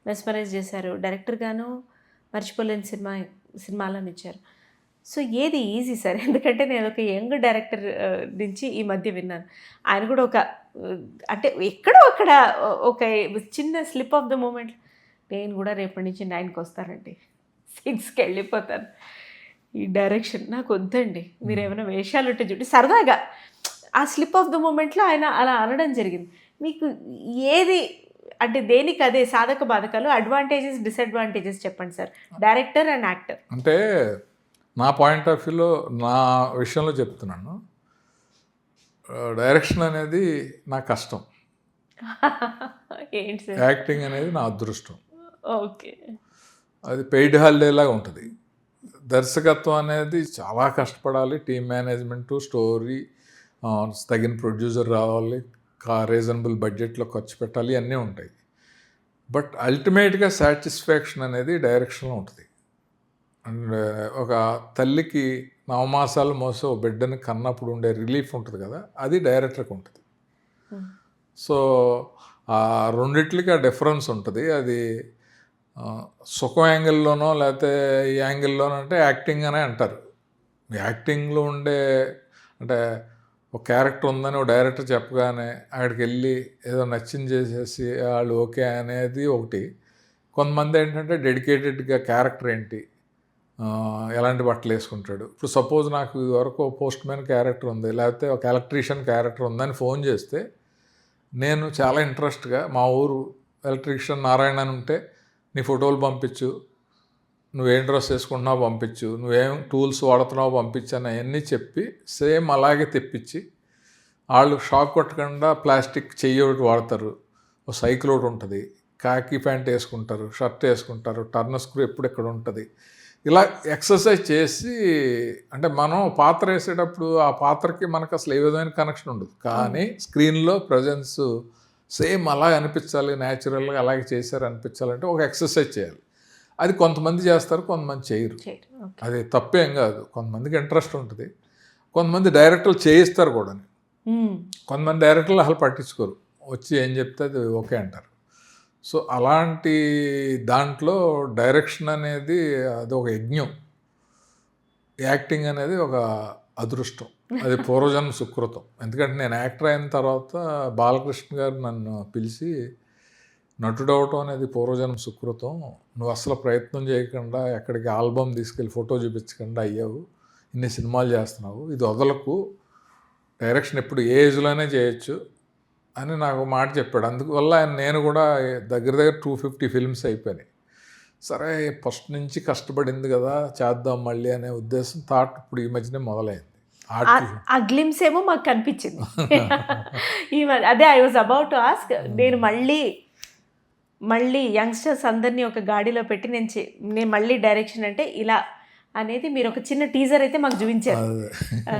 మెస్మరైజ్ చేశారు, డైరెక్టర్గాను మర్చిపోలేని సినిమాలను ఇచ్చారు. సో ఏది ఈజీ సార్? ఎందుకంటే నేను ఒక యంగ్ డైరెక్టర్ నుంచి ఈ మధ్య విన్నాను, ఆయన కూడా అంటే ఎక్కడో అక్కడ ఒక చిన్న స్లిప్ ఆఫ్ ద మూమెంట్, నేను కూడా రేపటి నుంచి 9కి వస్తానండి, 6కి వెళ్ళిపోతాను, ఈ డైరెక్షన్ నాకు వద్దండి, మీరు ఏమైనా వేషాలు ఉంటే చూడండి, సరదాగా ఆ స్లిప్ ఆఫ్ ద మూమెంట్లో ఆయన అలా అనడం జరిగింది. మీకు ఏది అంటే దేనికి అదే సాధక బాధకాలు, అడ్వాంటేజెస్ డిసడ్వాంటేజెస్ చెప్పండి సార్, డైరెక్టర్ అండ్ యాక్టర్. అంటే నా పాయింట్ ఆఫ్ వ్యూలో నా విషయంలో చెప్తున్నాను, డైరెక్షన్ అనేది నా కష్టం, ఏంటి సార్? యాక్టింగ్ అనేది నా అదృష్టం. ఓకే. అది పెయిడ్ హాలిడే లాగా ఉంటుంది. దర్శకత్వం అనేది చాలా కష్టపడాలి, టీమ్ మేనేజ్మెంటు, స్టోరీ, తగిన ప్రొడ్యూసర్ రావాలి, రీజనబుల్ బడ్జెట్లో ఖర్చు పెట్టాలి, అన్నీ ఉంటాయి. బట్ అల్టిమేట్గా సాటిస్ఫాక్షన్ అనేది డైరెక్షన్లో ఉంటుంది. అండ్ ఒక తల్లికి నవమాసాలు మోసే ఒక బిడ్డని కన్నప్పుడు ఉండే రిలీఫ్ ఉంటుంది కదా, అది డైరెక్టర్కి ఉంటుంది. సో ఆ రెండిట్లకి ఆ డిఫరెన్స్ ఉంటుంది. అది సుఖం యాంగిల్లోనో లేకపోతే ఈ యాంగిల్లోనో అంటే యాక్టింగ్ అనే అంటారు. యాక్టింగ్లో ఉండే అంటే ఒక క్యారెక్టర్ ఉందని ఒక డైరెక్టర్ చెప్పగానే అక్కడికి వెళ్ళి ఏదో నచ్చింది చేసేసి వాళ్ళు ఓకే అనేది ఒకటి. కొంతమంది ఏంటంటే డెడికేటెడ్గా క్యారెక్టర్ ఏంటి, ఎలాంటి బట్టలు వేసుకుంటాడు. ఇప్పుడు సపోజ్ నాకు ఇదివరకు పోస్ట్ మ్యాన్ క్యారెక్టర్ ఉంది, లేకపోతే ఒక ఎలక్ట్రీషియన్ క్యారెక్టర్ ఉందని ఫోన్ చేస్తే నేను చాలా ఇంట్రెస్ట్గా మా ఊరు ఎలక్ట్రీషియన్ నారాయణ అని ఉంటే నీ ఫోటోలు పంపించు, నువ్వేం డ్రెస్ వేసుకుంటున్నావు పంపించు, నువ్వేం టూల్స్ వాడుతున్నావు పంపించు అని అవన్నీ చెప్పి సేమ్ అలాగే తెప్పించి, వాళ్ళు షాక్ కొట్టకుండా ప్లాస్టిక్ చెయ్యి ఒకటి వాడతారు, ఒక సైకిల్ ఒకటి ఉంటుంది, కాకి ప్యాంట్ వేసుకుంటారు, షర్ట్ వేసుకుంటారు, టర్న్ స్క్రూ ఎప్పుడు ఎక్కడ ఉంటుంది, ఇలా ఎక్సర్సైజ్ చేసి, అంటే మనం పాత్ర వేసేటప్పుడు ఆ పాత్రకి మనకు అసలు ఏ విధమైన కనెక్షన్ ఉండదు, కానీ స్క్రీన్లో ప్రజెన్స్ సేమ్ అలా అనిపించాలి, న్యాచురల్గా అలాగే చేశారు అనిపించాలంటే ఒక ఎక్సర్సైజ్ చేయాలి. అది కొంతమంది చేస్తారు, కొంతమంది చేయరు. అది తప్పేం కాదు, కొంతమందికి ఇంట్రెస్ట్ ఉంటుంది, కొంతమంది డైరెక్టర్లు చేయిస్తారు కూడా. కొంతమంది డైరెక్టర్లు అసలు పట్టించుకోరు, వచ్చి ఏం చెప్తే అది ఓకే అంటారు. సో అలాంటి దాంట్లో డైరెక్షన్ అనేది అది ఒక యజ్ఞం, యాక్టింగ్ అనేది ఒక అదృష్టం, అది పూర్వజన్మ సుకృతం. ఎందుకంటే నేను యాక్టర్ అయిన తర్వాత బాలకృష్ణ గారు నన్ను పిలిచి, నటుడు అవటం అనేది పూర్వజన్మ సుకృతం, నువ్వు అసలు ప్రయత్నం చేయకుండా ఎక్కడికి ఆల్బమ్ తీసుకెళ్ళి ఫోటో చూపించకుండా అయ్యావు, ఇన్ని సినిమాలు చేస్తున్నావు, ఇది వదలకు, డైరెక్షన్ ఎప్పుడు ఏ ఏజ్లోనే చేయొచ్చు అని నాకు మాట చెప్పాడు. అందువల్ల నేను కూడా దగ్గర 250 ఫిల్మ్స్ అయిపోయినాయి. సరే ఫస్ట్ నుంచి కష్టపడింది కదా చేద్దాం మళ్ళీ అనే ఉద్దేశం థాట్ ఇప్పుడు ఈ మధ్యనే మొదలైంది. ఆ గ్లిమ్స్ ఏమో మాకు కనిపించింది. అదే I was about to ask, నేను మళ్ళీ యంగ్స్టర్స్ అందరినీ ఒక గాడిలో పెట్టి నేను మళ్ళీ డైరెక్షన్ అంటే ఇలా అనేది మీరు ఒక చిన్న టీజర్ అయితే మాకు చూపించారు.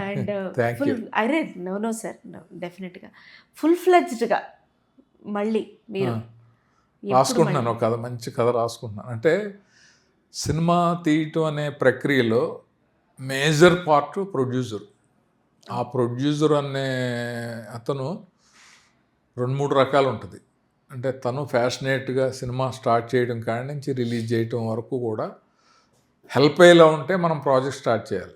అండ్ ఫుల్ అరే నో సార్, డెఫినెట్గా ఫుల్ ఫ్లెడ్జ్డ్గా మళ్ళీ మీరు రాసుకుంటున్నాను, ఒక కథ, మంచి కథ రాసుకుంటున్నాను. అంటే సినిమా తీయటం అనే ప్రక్రియలో మేజర్ పార్ట్ ప్రొడ్యూసర్. ఆ ప్రొడ్యూసర్ అనే అతను 2-3 రకాలు ఉంటుంది. అంటే తను ఫ్యాషనేట్గా సినిమా స్టార్ట్ చేయడం కాడి నుంచి రిలీజ్ చేయటం వరకు కూడా హెల్ప్ అయ్యేలా ఉంటే మనం ప్రాజెక్ట్ స్టార్ట్ చేయాలి.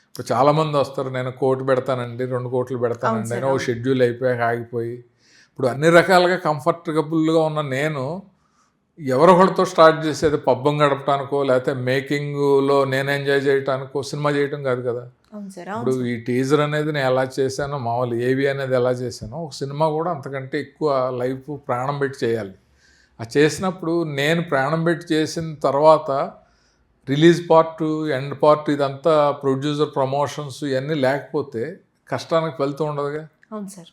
ఇప్పుడు చాలామంది వస్తారు, నేను 1 కోటి పెడతానండి, 2 కోట్లు పెడతానండి అని, ఓ షెడ్యూల్ అయిపోయాక ఆగిపోయి, ఇప్పుడు అన్ని రకాలుగా కంఫర్టబుల్గా ఉన్న నేను ఎవరొకరితో స్టార్ట్ చేసేది పబ్బం గడపటానికో లేకపోతే మేకింగ్లో నేను ఎంజాయ్ చేయటానికో సినిమా చేయటం కాదు కదా. అవును సార్. ఇప్పుడు ఈ టీజర్ అనేది నేను ఎలా చేశానో, మామూలు ఏవి అనేది ఎలా చేశానో, ఒక సినిమా కూడా అంతకంటే ఎక్కువ లైఫ్ ప్రాణం పెట్టి చేయాలి. అది చేసినప్పుడు నేను ప్రాణం పెట్టి చేసిన తర్వాత రిలీజ్ పార్ట్, ఎండ్ పార్ట్ ఇదంతా ప్రొడ్యూసర్ ప్రమోషన్స్ ఇవన్నీ లేకపోతే కష్టానికి ఫలితం ఉండదుగా. అవును సార్.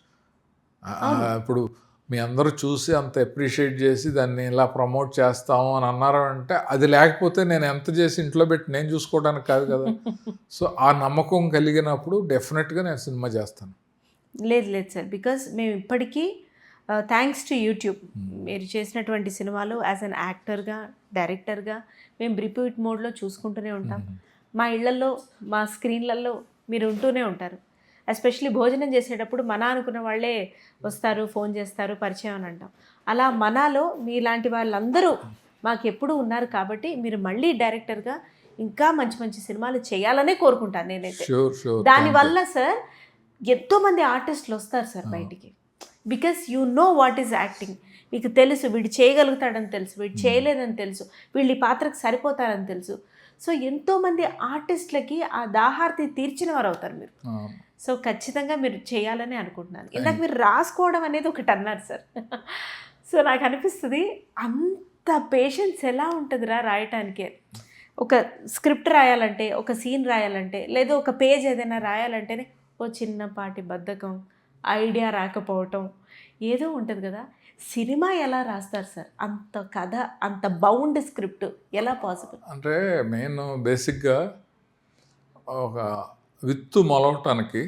ఇప్పుడు మీ అందరూ చూసి అంత అప్రిషియేట్ చేసి దాన్ని ఇలా ప్రమోట్ చేస్తాము అని అన్నారు అంటే, అది లేకపోతే నేను ఎంత చేసి ఇంట్లో పెట్టి నేను చూసుకోవడానికి కాదు కదా. సో ఆ నమ్మకం కలిగినప్పుడు డెఫినెట్గా నేను సినిమా చేస్తాను. లేదు లేదు సార్, బికాజ్ మేము ఇప్పటికీ థ్యాంక్స్ టు యూట్యూబ్ మీరు చేసినటువంటి సినిమాలు యాజ్ అన్ యాక్టర్గా, డైరెక్టర్గా మేము రిపీట్ మోడ్లో చూసుకుంటూనే ఉంటాం. మా ఇళ్లలో, మా స్క్రీన్లలో మీరు ఉంటూనే ఉంటారు. ఎస్పెషలీ భోజనం చేసేటప్పుడు మన అనుకున్న వాళ్ళే వస్తారు, ఫోన్ చేస్తారు, పరిచయం అని అంటాం. అలా మనలో మీలాంటి వాళ్ళందరూ మాకు ఎప్పుడూ ఉన్నారు కాబట్టి మీరు మళ్ళీ డైరెక్టర్గా ఇంకా మంచి మంచి సినిమాలు చేయాలనే కోరుకుంటాను నేనైతే. దానివల్ల సార్ ఎంతోమంది ఆర్టిస్టులు వస్తారు సార్ బయటికి. Because you know what is acting. మీకు తెలుసు వీడు చేయగలుగుతాడని తెలుసు, వీడు చేయలేదని తెలుసు, వీళ్ళు ఈ పాత్రకు సరిపోతారని తెలుసు. సో ఎంతోమంది ఆర్టిస్టులకి ఆ దాహార్తి తీర్చిన వారు అవుతారు మీరు. సో ఖచ్చితంగా మీరు చేయాలని అనుకుంటున్నాను. ఇందాక మీరు రాసుకోవడం అనేది ఒకటి అన్నారు సార్. సో నాకు అనిపిస్తుంది అంత పేషెన్స్ ఎలా ఉంటుందిరా రాయటానికి. ఒక స్క్రిప్ట్ రాయాలంటే, ఒక సీన్ రాయాలంటే, లేదా ఒక పేజ్ ఏదైనా రాయాలంటేనే ఓ చిన్నపాటి బద్ధకం, ఐడియా రాకపోవటం ఏదో ఉంటుంది కదా. సినిమా ఎలా రాస్తారు సార్? అంత కథ, అంత బౌండ్ స్క్రిప్ట్ ఎలా పాసిబుల్? అంటే నేను బేసిక్గా ఒక విత్తు మొలవటానికి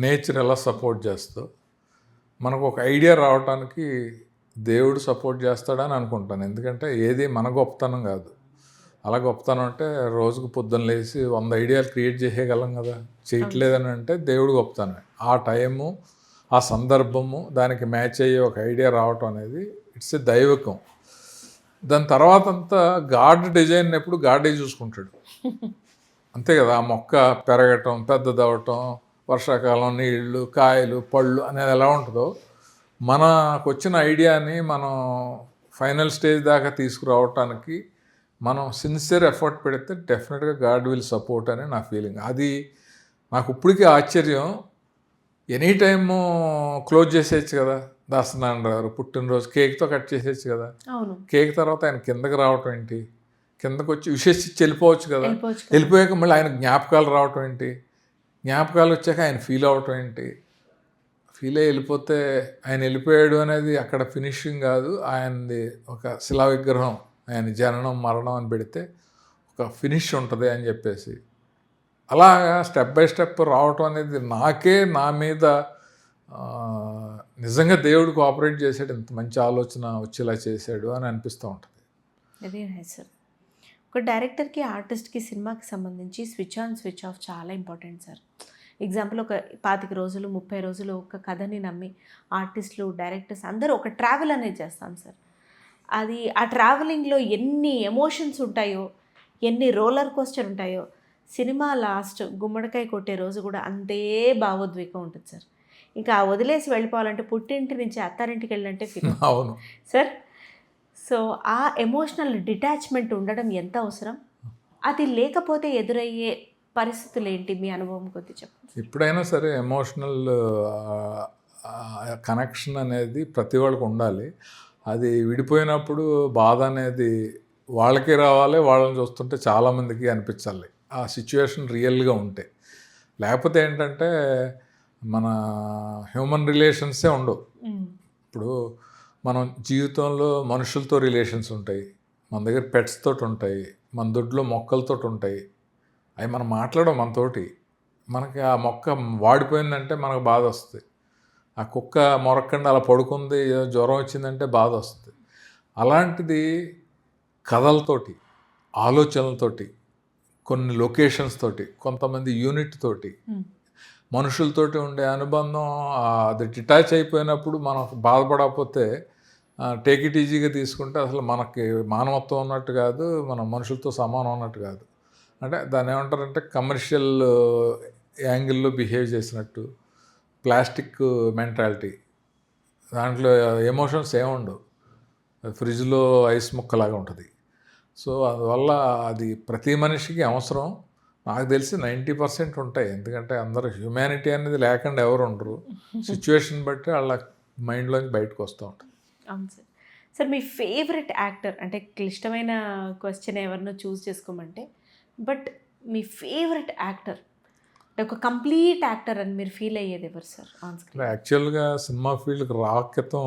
నేచర్ ఎలా సపోర్ట్ చేస్తో, మనకు ఒక ఐడియా రావటానికి దేవుడు సపోర్ట్ చేస్తాడని అనుకుంటాను. ఎందుకంటే ఏది మన గొప్పతనం కాదు. అలా గొప్పతనం అంటే రోజుకు పొద్దున్న లేచి 100 ఐడియాలు క్రియేట్ చేసేయగలం కదా. చేయట్లేదని అంటే దేవుడు గొప్పతనమే. ఆ టైము, ఆ సందర్భము, దానికి మ్యాచ్ అయ్యే ఒక ఐడియా రావటం అనేది ఇట్స్ ఏ దైవకం. దాని తర్వాత అంతా గాడ్ డిజైన్ ఎప్పుడు గాడే చూసుకుంటాడు. అంతే కదా. ఆ మొక్క పెరగటం, పెద్దదవటం, వర్షాకాలం నీళ్ళు, కాయలు, పళ్ళు అనేది ఎలా ఉంటుందో, మనకు వచ్చిన ఐడియాని మనం ఫైనల్ స్టేజ్ దాకా తీసుకురావటానికి మనం సిన్సియర్ ఎఫర్ట్ పెడితే డెఫినెట్గా గాడ్ విల్ సపోర్ట్ అని నా ఫీలింగ్. అది నాకు ఇప్పటికీ ఆశ్చర్యం. ఎనీ టైము క్లోజ్ చేసేయచ్చు కదా. దాసనారాయణ గారు పుట్టినరోజు కేక్తో కట్ చేసేయచ్చు కదా. కేక్ తర్వాత ఆయన కిందకి రావటం ఏంటి, కిందకు వచ్చి విశేషించి వెళ్ళిపోవచ్చు కదా. వెళ్ళిపోయాక మళ్ళీ ఆయన జ్ఞాపకాలు రావటం ఏంటి, జ్ఞాపకాలు వచ్చాక ఆయన ఫీల్ అవటం ఏంటి, ఫీల్ అయ్యి వెళ్ళిపోతే ఆయన వెళ్ళిపోయాడు అనేది అక్కడ ఫినిషింగ్ కాదు. ఆయనది ఒక శిలా విగ్రహం, ఆయన జననం మరణం అని పెడితే ఒక ఫినిష్ ఉంటుంది అని చెప్పేసి అలాగా స్టెప్ బై స్టెప్ రావటం అనేది నాకే నా మీద నిజంగా దేవుడు కోఆపరేట్ చేశాడు, ఇంత మంచి ఆలోచన వచ్చేలా చేశాడు అని అనిపిస్తూ ఉంటుంది. Very nice sir. ఒక డైరెక్టర్కి, ఆర్టిస్ట్కి సినిమాకి సంబంధించి స్విచ్ ఆన్ స్విచ్ ఆఫ్ చాలా ఇంపార్టెంట్ సార్. ఎగ్జాంపుల్ ఒక 25 రోజులు 30 రోజులు ఒక కథని నమ్మి ఆర్టిస్టులు, డైరెక్టర్స్ అందరూ ఒక ట్రావెల్ అనేది చేస్తాం సార్. అది ఆ ట్రావెలింగ్లో ఎన్ని ఎమోషన్స్ ఉంటాయో, ఎన్ని రోలర్ కోస్టర్ ఉంటాయో, సినిమా లాస్ట్ గుమ్మడికాయ కొట్టే రోజు కూడా అంతే భావోద్వేగం ఉంటుంది సార్. ఇంకా వదిలేసి వెళ్ళిపోవాలంటే, పుట్టింటి నుంచి అత్తారింటికి వెళ్ళాలంటే ఫీల్ అవును సార్. సో ఆ ఎమోషనల్ డిటాచ్మెంట్ ఉండడం ఎంత అవసరం, అది లేకపోతే ఎదురయ్యే పరిస్థితులు ఏంటి, మీ అనుభవం కొద్ది చెప్పండి. ఎప్పుడైనా సరే ఎమోషనల్ కనెక్షన్ అనేది ప్రతి వాళ్ళకు ఉండాలి. అది విడిపోయినప్పుడు బాధ అనేది వాళ్ళకి రావాలి, వాళ్ళని చూస్తుంటే చాలామందికి అనిపించాలి ఆ సిచ్యువేషన్ రియల్గా ఉంటే. లేకపోతే ఏంటంటే మన హ్యూమన్ రిలేషన్సే ఉండవు. ఇప్పుడు మనం జీవితంలో మనుషులతో రిలేషన్స్ ఉంటాయి, మన దగ్గర పెట్స్ తోటి ఉంటాయి, మన దొడ్లో మొక్కలతో ఉంటాయి. అవి మనం మాట్లాడడం మనతోటి. మనకి ఆ మొక్క వాడిపోయిందంటే మనకు బాధ వస్తుంది. ఆ కుక్క మొరక్కండి అలా పడుకుంది, జ్వరం వచ్చిందంటే బాధ వస్తుంది. అలాంటిది కథలతోటి, ఆలోచనలతోటి, కొన్ని లొకేషన్స్ తోటి, కొంతమంది యూనిట్ తోటి, మనుషులతోటి ఉండే అనుబంధం అది డిటాచ్ అయిపోయినప్పుడు మనకు బాధపడకపోతే, టేక్ ఇట్ ఈజీగా తీసుకుంటే అసలు మనకి మానవత్వం ఉన్నట్టు కాదు, మనం మనుషులతో సమానం ఉన్నట్టు కాదు. అంటే దాన్ని ఏమంటారంటే కమర్షియల్ యాంగిల్లో బిహేవ్ చేసినట్టు, ప్లాస్టిక్ మెంటాలిటీ. దాంట్లో ఎమోషన్స్ ఏముండవు, ఫ్రిడ్జ్లో ఐస్ ముక్కలాగా ఉంటుంది. సో అందువల్ల అది ప్రతి మనిషికి అవసరం. నాకు తెలిసి 90% ఉంటాయి. ఎందుకంటే అందరూ హ్యుమానిటీ అనేది లేకుండా ఎవరు ఉండరు. సిచ్యువేషన్ బట్టి వాళ్ళ మైండ్లోంచి బయటకు వస్తూ ఉంటుంది. అవును సార్. సార్ మీ ఫేవరెట్ యాక్టర్, అంటే క్లిష్టమైన క్వశ్చన్ ఎవరినో చూస్ చేసుకోమంటే, బట్ మీ ఫేవరెట్ యాక్టర్ అంటే ఒక కంప్లీట్ యాక్టర్ అని మీరు ఫీల్ అయ్యేది ఎవరు సార్ ఆన్ స్క్రీన్? యాక్చువల్గా సినిమా ఫీల్డ్కి రాకతం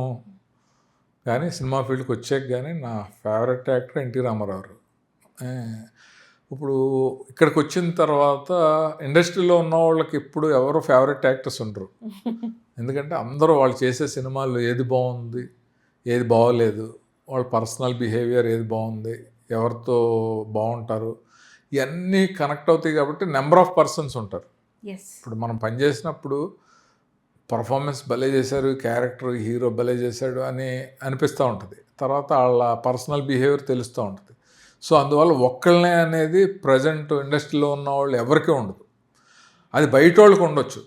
కానీ సినిమా ఫీల్డ్కి వచ్చాక కానీ నా ఫేవరెట్ యాక్టర్ ఎన్టీ రామారావు గారు. ఇప్పుడు ఇక్కడికి వచ్చిన తర్వాత ఇండస్ట్రీలో ఉన్న వాళ్ళకి ఇప్పుడు ఎవరు ఫేవరెట్ యాక్టర్స్ ఉండరు. ఎందుకంటే అందరూ వాళ్ళు చేసే సినిమాల్లో ఏది బాగుంది, ఏది బాగోలేదు, వాళ్ళ పర్సనల్ బిహేవియర్ ఏది బాగుంది, ఎవరితో బాగుంటారు, ఇవన్నీ కనెక్ట్ అవుతాయి. కాబట్టి నెంబర్ ఆఫ్ పర్సన్స్ ఉంటారు. ఇప్పుడు మనం పనిచేసినప్పుడు పర్ఫార్మెన్స్ భలే చేశారు, క్యారెక్టర్ హీరో భలే చేశాడు అని అనిపిస్తూ ఉంటుంది. తర్వాత వాళ్ళ పర్సనల్ బిహేవియర్ తెలుస్తూ ఉంటుంది. సో అందువల్ల ఒక్కళ్ళనే అనేది ప్రజెంట్ ఇండస్ట్రీలో ఉన్న వాళ్ళు ఎవరికీ ఉండదు. అది బయట వాళ్ళకి ఉండొచ్చు.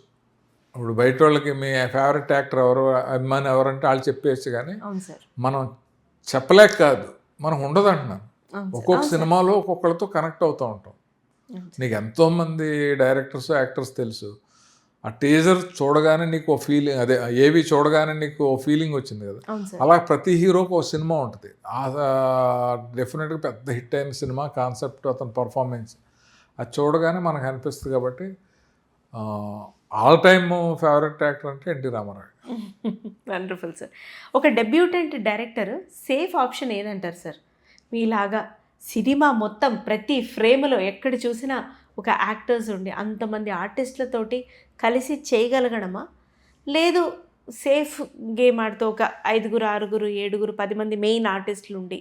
ఇప్పుడు బయట వాళ్ళకి మీ ఫేవరెట్ యాక్టర్ ఎవరు, అభిమాని ఎవరంటే వాళ్ళు చెప్పేయచ్చు. కానీ మనం చెప్పలేక కాదు, మనకు ఉండదు అంటున్నాను. ఒక్కొక్క సినిమాలో ఒక్కొక్కరితో కనెక్ట్ అవుతూ ఉంటాం. నీకు ఎంతోమంది డైరెక్టర్స్, యాక్టర్స్ తెలుసు. ఆ టీజర్ చూడగానే నీకు ఓ ఫీలింగ్, అదే ఏవి చూడగానే నీకు ఓ ఫీలింగ్ వచ్చింది కదా, అలా ప్రతి హీరోకి ఓ సినిమా ఉంటుంది. డెఫినెట్గా పెద్ద హిట్ అయిన సినిమా కాన్సెప్ట్, అతని పర్ఫార్మెన్స్ అది చూడగానే మనకు అనిపిస్తుంది. కాబట్టి ఆల్ టైమ్ ఫేవరెట్ యాక్టర్ అంటే ఎన్టీ రామారావు. Wonderful sir. ఒక డెబ్యూటెంట్ డైరెక్టర్ సేఫ్ ఆప్షన్ ఏదంటారు సార్? మీలాగా సినిమా మొత్తం ప్రతి ఫ్రేమ్లో ఎక్కడ చూసినా ఒక యాక్టర్స్ ఉండి అంతమంది ఆర్టిస్టులతోటి కలిసి చేయగలగడమా, లేదు సేఫ్ గేమ్ ఆడుతూ ఒక 5, 6, 7, 10 మంది మెయిన్ ఆర్టిస్టులు ఉండి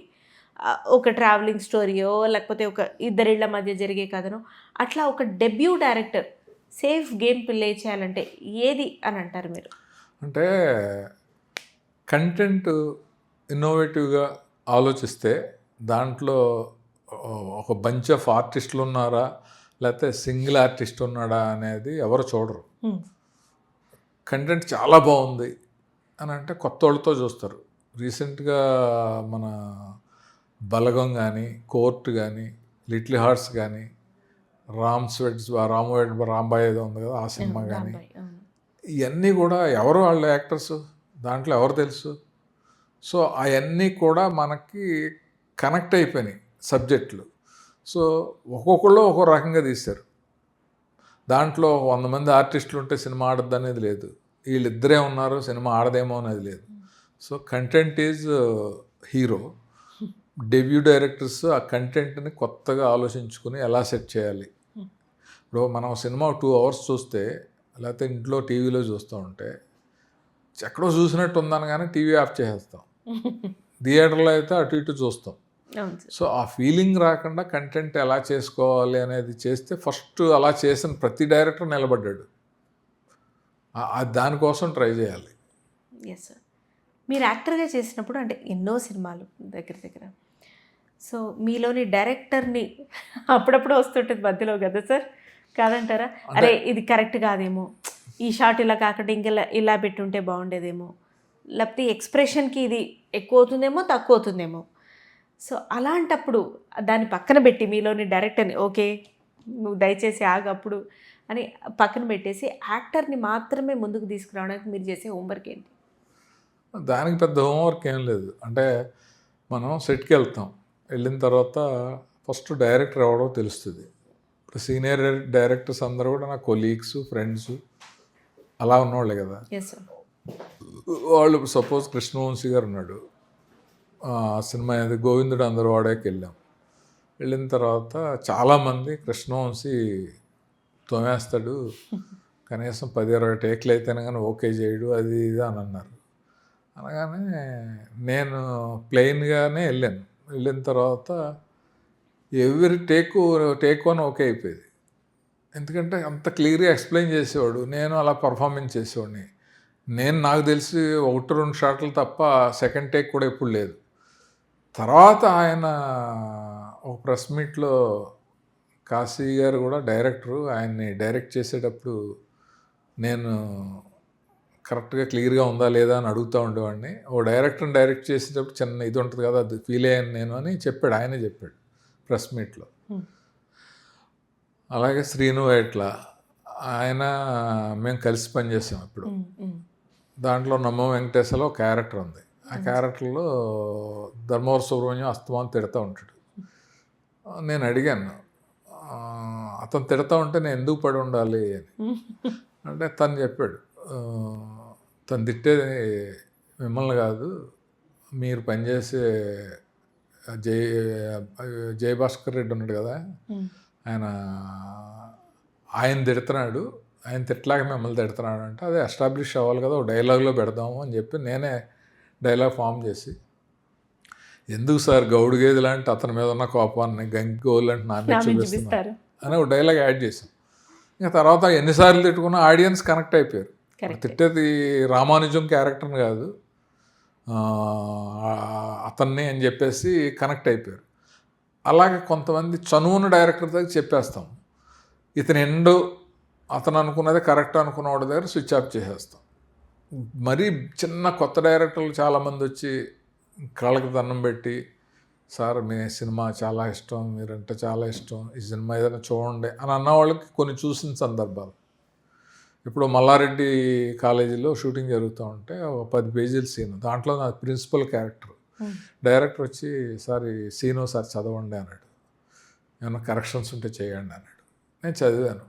ఒక ట్రావెలింగ్ స్టోరీయో లేకపోతే ఒక ఇద్దరిళ్ల మధ్య జరిగే కథనో అట్లా ఒక debut director safe game play చేయాలంటే ఏది అని అంటారు మీరు? అంటే కంటెంట్ ఇన్నోవేటివ్గా ఆలోచిస్తే దాంట్లో ఒక బంచ్ ఆఫ్ ఆర్టిస్టులు ఉన్నారా లేకపోతే సింగిల్ ఆర్టిస్ట్ ఉన్నాడా అనేది ఎవరు చూడరు. కంటెంట్ చాలా బాగుంది అని అంటే కొత్త వాళ్ళతో చూస్తారు. రీసెంట్గా మన బలగం కానీ, కోర్ట్ కానీ, లిటిల్ హార్ట్స్ కానీ, రాంబాయ్ ఏదో ఉంది కదా ఆ సినిమా కానీ, ఇవన్నీ కూడా ఎవరు వాళ్ళ యాక్టర్స్, దాంట్లో ఎవరు తెలుసు. సో అవన్నీ కూడా మనకి కనెక్ట్ అయిపోయినాయి సబ్జెక్టులు. సో ఒక్కొక్కళ్ళు ఒక్కో రకంగా తీశారు. దాంట్లో 100 మంది ఆర్టిస్టులు ఉంటే సినిమా ఆడద్దు అనేది లేదు, వీళ్ళిద్దరే ఉన్నారు సినిమా ఆడదేమో అనేది లేదు. So content is hero. Debut directors ఆ కంటెంట్ని కొత్తగా ఆలోచించుకుని ఎలా సెట్ చేయాలి. ఇప్పుడు మనం సినిమా 2 hours చూస్తే లేకపోతే ఇంట్లో టీవీలో చూస్తూ ఉంటే ఎక్కడో చూసినట్టు ఉందని కానీ టీవీ ఆఫ్ చేసేస్తాం. థియేటర్లో అయితే అటు ఇటు చూస్తాం. సో ఆ ఫీలింగ్ రాకుండా కంటెంట్ ఎలా చేసుకోవాలి అనేది చేస్తే ఫస్ట్ అలా చేసిన ప్రతి డైరెక్టర్ నిలబడ్డాడు. దానికోసం ట్రై చేయాలి. Yes sir. మీరు యాక్టర్గా చేసినప్పుడు అంటే ఎన్నో సినిమాలు దగ్గర సో మీలోని డైరెక్టర్ని అప్పుడప్పుడు వస్తుంటుంది మధ్యలో కదా సార్, కాదంటారా? అరే ఇది కరెక్ట్ కాదేమో, ఈ షాట్ ఇలా కాకుండా ఇంకెలా ఇలా పెట్టుంటే బాగుండేదేమో, లేకపోతే ఎక్స్ప్రెషన్కి ఇది ఎక్కువ అవుతుందేమో తక్కువ అవుతుందేమో. సో అలాంటప్పుడు దాన్ని పక్కన పెట్టి మీలోని డైరెక్టర్ని ఓకే నువ్వు దయచేసి ఆగప్పుడు అని పక్కన పెట్టేసి యాక్టర్ని మాత్రమే ముందుకు తీసుకురావడానికి మీరు చేసే హోంవర్క్ ఏంటి? దానికి పెద్ద హోంవర్క్ ఏం లేదు. అంటే మనం సెట్కి వెళ్తాం, వెళ్ళిన తర్వాత ఫస్ట్ డైరెక్టర్ ఎవడో తెలుస్తుంది. ఇప్పుడు సీనియర్ డైరెక్టర్స్ అందరూ కూడా నా కొలీగ్స్, ఫ్రెండ్స్ అలా ఉన్నవాళ్ళే కదా. వాళ్ళు సపోజ్ కృష్ణవంశీ గారు ఉన్నాడు, సినిమా అది గోవిందుడు అందరూ వాడేకి వెళ్ళాం. వెళ్ళిన తర్వాత చాలామంది కృష్ణవంశీ తోమేస్తాడు, కనీసం 10-20 టేక్లు అయితేనే కానీ ఓకే చేయడు, అది ఇది అని అన్నారు. అనగానే నేను ప్లెయిన్గానే వెళ్ళాను. వెళ్ళిన తర్వాత ఎవ్రీ టేక్ 1 ఓకే అయిపోయేది. ఎందుకంటే అంత క్లియర్గా ఎక్స్ప్లెయిన్ చేసేవాడు, నేను అలా పర్ఫార్మెన్స్ చేసేవాడిని. నాకు తెలిసి 1-2 షాట్లు తప్ప సెకండ్ టేక్ కూడా ఎప్పుడు లేదు. తర్వాత ఆయన ఒక ప్రెస్ మీట్లో కాశీ గారు కూడా డైరెక్టరు, ఆయన్ని డైరెక్ట్ చేసేటప్పుడు నేను కరెక్ట్గా క్లియర్గా ఉందా లేదా అని అడుగుతూ ఉండేవాడిని. ఓ డైరెక్టర్ని డైరెక్ట్ చేసేటప్పుడు చిన్న ఇది ఉంటుంది కదా, అది ఫీల్ అయ్యాను నేను అని చెప్పాడు, ఆయనే చెప్పాడు ప్రెస్ మీట్లో. అలాగే శ్రీను వైట్ల ఆయన మేము కలిసి పనిచేసాం ఇప్పుడు. దాంట్లో నమ్మ వెంకటేశ్వరలో ఒక క్యారెక్టర్ ఉంది. ఆ క్యారెక్టర్లో ధర్మవర సుబ్రహ్మణ్యం అస్తమానం తిడతా ఉంటాడు. నేను అడిగాను, అతను తిడతా ఉంటే నేను ఎందుకు పడి ఉండాలి అని. అంటే తను చెప్పాడు, తను తిట్టేది మిమ్మల్ని కాదు, మీరు పనిచేసే జయభాస్కర్ రెడ్డి ఉన్నాడు కదా, ఆయన తిడుతున్నాడు, ఆయన తిట్టలాగా మిమ్మల్ని తిడుతున్నాడు అంటే అదే ఎస్టాబ్లిష్ అవ్వాలి కదా, ఒక డైలాగ్లో పెడదాము అని చెప్పి నేనే డైలాగ్ ఫామ్ చేసి, ఎందుకు సార్ గౌడు గేది లాంటి అతని మీద ఉన్న కోపాన్ని గంగి గోలు లాంటి నా మీద చూపిస్తున్నారు అని ఒక డైలాగ్ యాడ్ చేశాం. ఇంకా తర్వాత ఎన్నిసార్లు తిట్టుకున్నా ఆడియన్స్ కనెక్ట్ అయిపోయారు. తిట్టేది రామానుజం క్యారెక్టర్ని కాదు అతన్ని అని చెప్పేసి కనెక్ట్ అయిపోయారు. అలాగే కొంతమంది చనువున్న డైరెక్టర్ దగ్గర చెప్పేస్తాం, ఇతను అతను అనుకున్నది కరెక్ట్ అనుకున్నవాడి దగ్గర స్విచ్ ఆఫ్ చేసేస్తాం. మరీ చిన్న కొత్త డైరెక్టర్లు చాలామంది వచ్చి కాళ్ళకి దండం పెట్టి, సార్ మీ సినిమా చాలా ఇష్టం, మీరంటే చాలా ఇష్టం, ఈ సినిమా ఏదైనా చూడండి అని అన్న వాళ్ళకి కొన్ని చూసిన సందర్భాలు. ఇప్పుడు మల్లారెడ్డి కాలేజీలో షూటింగ్ జరుగుతూ ఉంటే ఒక 10 పేజీల సీన్, దాంట్లో నా ప్రిన్సిపల్ క్యారెక్టర్. డైరెక్టర్ వచ్చి, సార్ ఈ సీను సార్ చదవండి అన్నాడు, ఏమన్నా కరెక్షన్స్ ఉంటే చేయండి అన్నాడు. నేను చదివాను.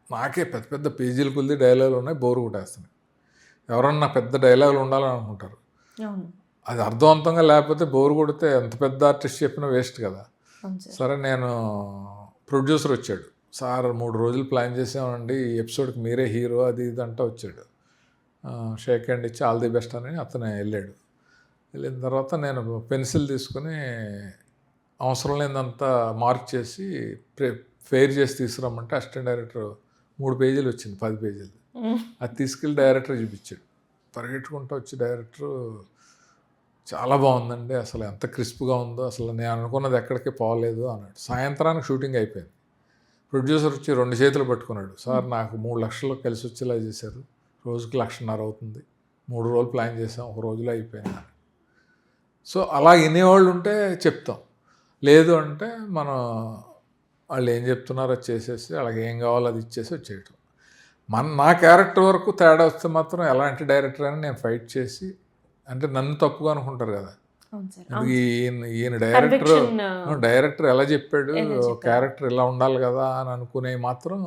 నాకే పెద్ద పెద్ద పేజీల కొద్ది డైలాగులు ఉన్నాయి, బోరు కొట్టేస్తున్నాయి. ఎవరన్నా పెద్ద డైలాగులు ఉండాలని అనుకుంటారు, అది అర్థవంతంగా లేకపోతే బోరు కొడితే ఎంత పెద్ద ఆర్టిస్ట్ చెప్పినా వేస్ట్ కదా. సరే, నేను ప్రొడ్యూసర్ వచ్చాడు, సార్ 3 రోజులు ప్లాన్ చేసామండి, ఈ ఎపిసోడ్కి మీరే హీరో అది ఇది అంటూ వచ్చాడు. షేక్ హ్యాండ్ ఇచ్చి ఆల్ ది బెస్ట్ అని అతను వెళ్ళాడు. వెళ్ళిన తర్వాత నేను పెన్సిల్ తీసుకుని అవసరం లేదంతా మార్క్ చేసి ఫెయిర్ చేసి తీసుకురమ్మంటే అసిస్టెంట్ డైరెక్టర్ 3 పేజీలు వచ్చింది, 10 పేజీలు. అది తీసుకెళ్ళి డైరెక్టర్ చూపించాడు. పరిగెట్టుకుంటూ వచ్చి డైరెక్టర్, చాలా బాగుందండి, అసలు ఎంత క్రిస్ప్గా ఉందో, అసలు నేను అనుకున్నది ఎక్కడికి పోలేదు అన్నాడు. సాయంత్రానికి షూటింగ్ అయిపోయింది. ప్రొడ్యూసర్ వచ్చి 2 చేతులు పట్టుకున్నాడు, సార్ నాకు 3 లక్షలు కలిసి వచ్చేలా చేశారు, రోజుకి 1,50,000 అవుతుంది, 3 రోజులు ప్లాన్ చేసాం, 1 రోజులో అయిపోయింది. సో అలా వినేవాళ్ళు ఉంటే చెప్తాం, లేదు అంటే మనం వాళ్ళు ఏం చెప్తున్నారో అది చేసేసి వాళ్ళకి ఏం కావాలో అది ఇచ్చేసి వచ్చేయటం. నా క్యారెక్టర్ వరకు తేడా వస్తే మాత్రం ఎలాంటి డైరెక్టర్ అని నేను ఫైట్ చేసి, అంటే నన్ను తప్పుగా అనుకుంటారు కదా, ఈయన డైరెక్టర్ ఎలా చెప్పాడు, క్యారెక్టర్ ఇలా ఉండాలి కదా అని అనుకునే మాత్రం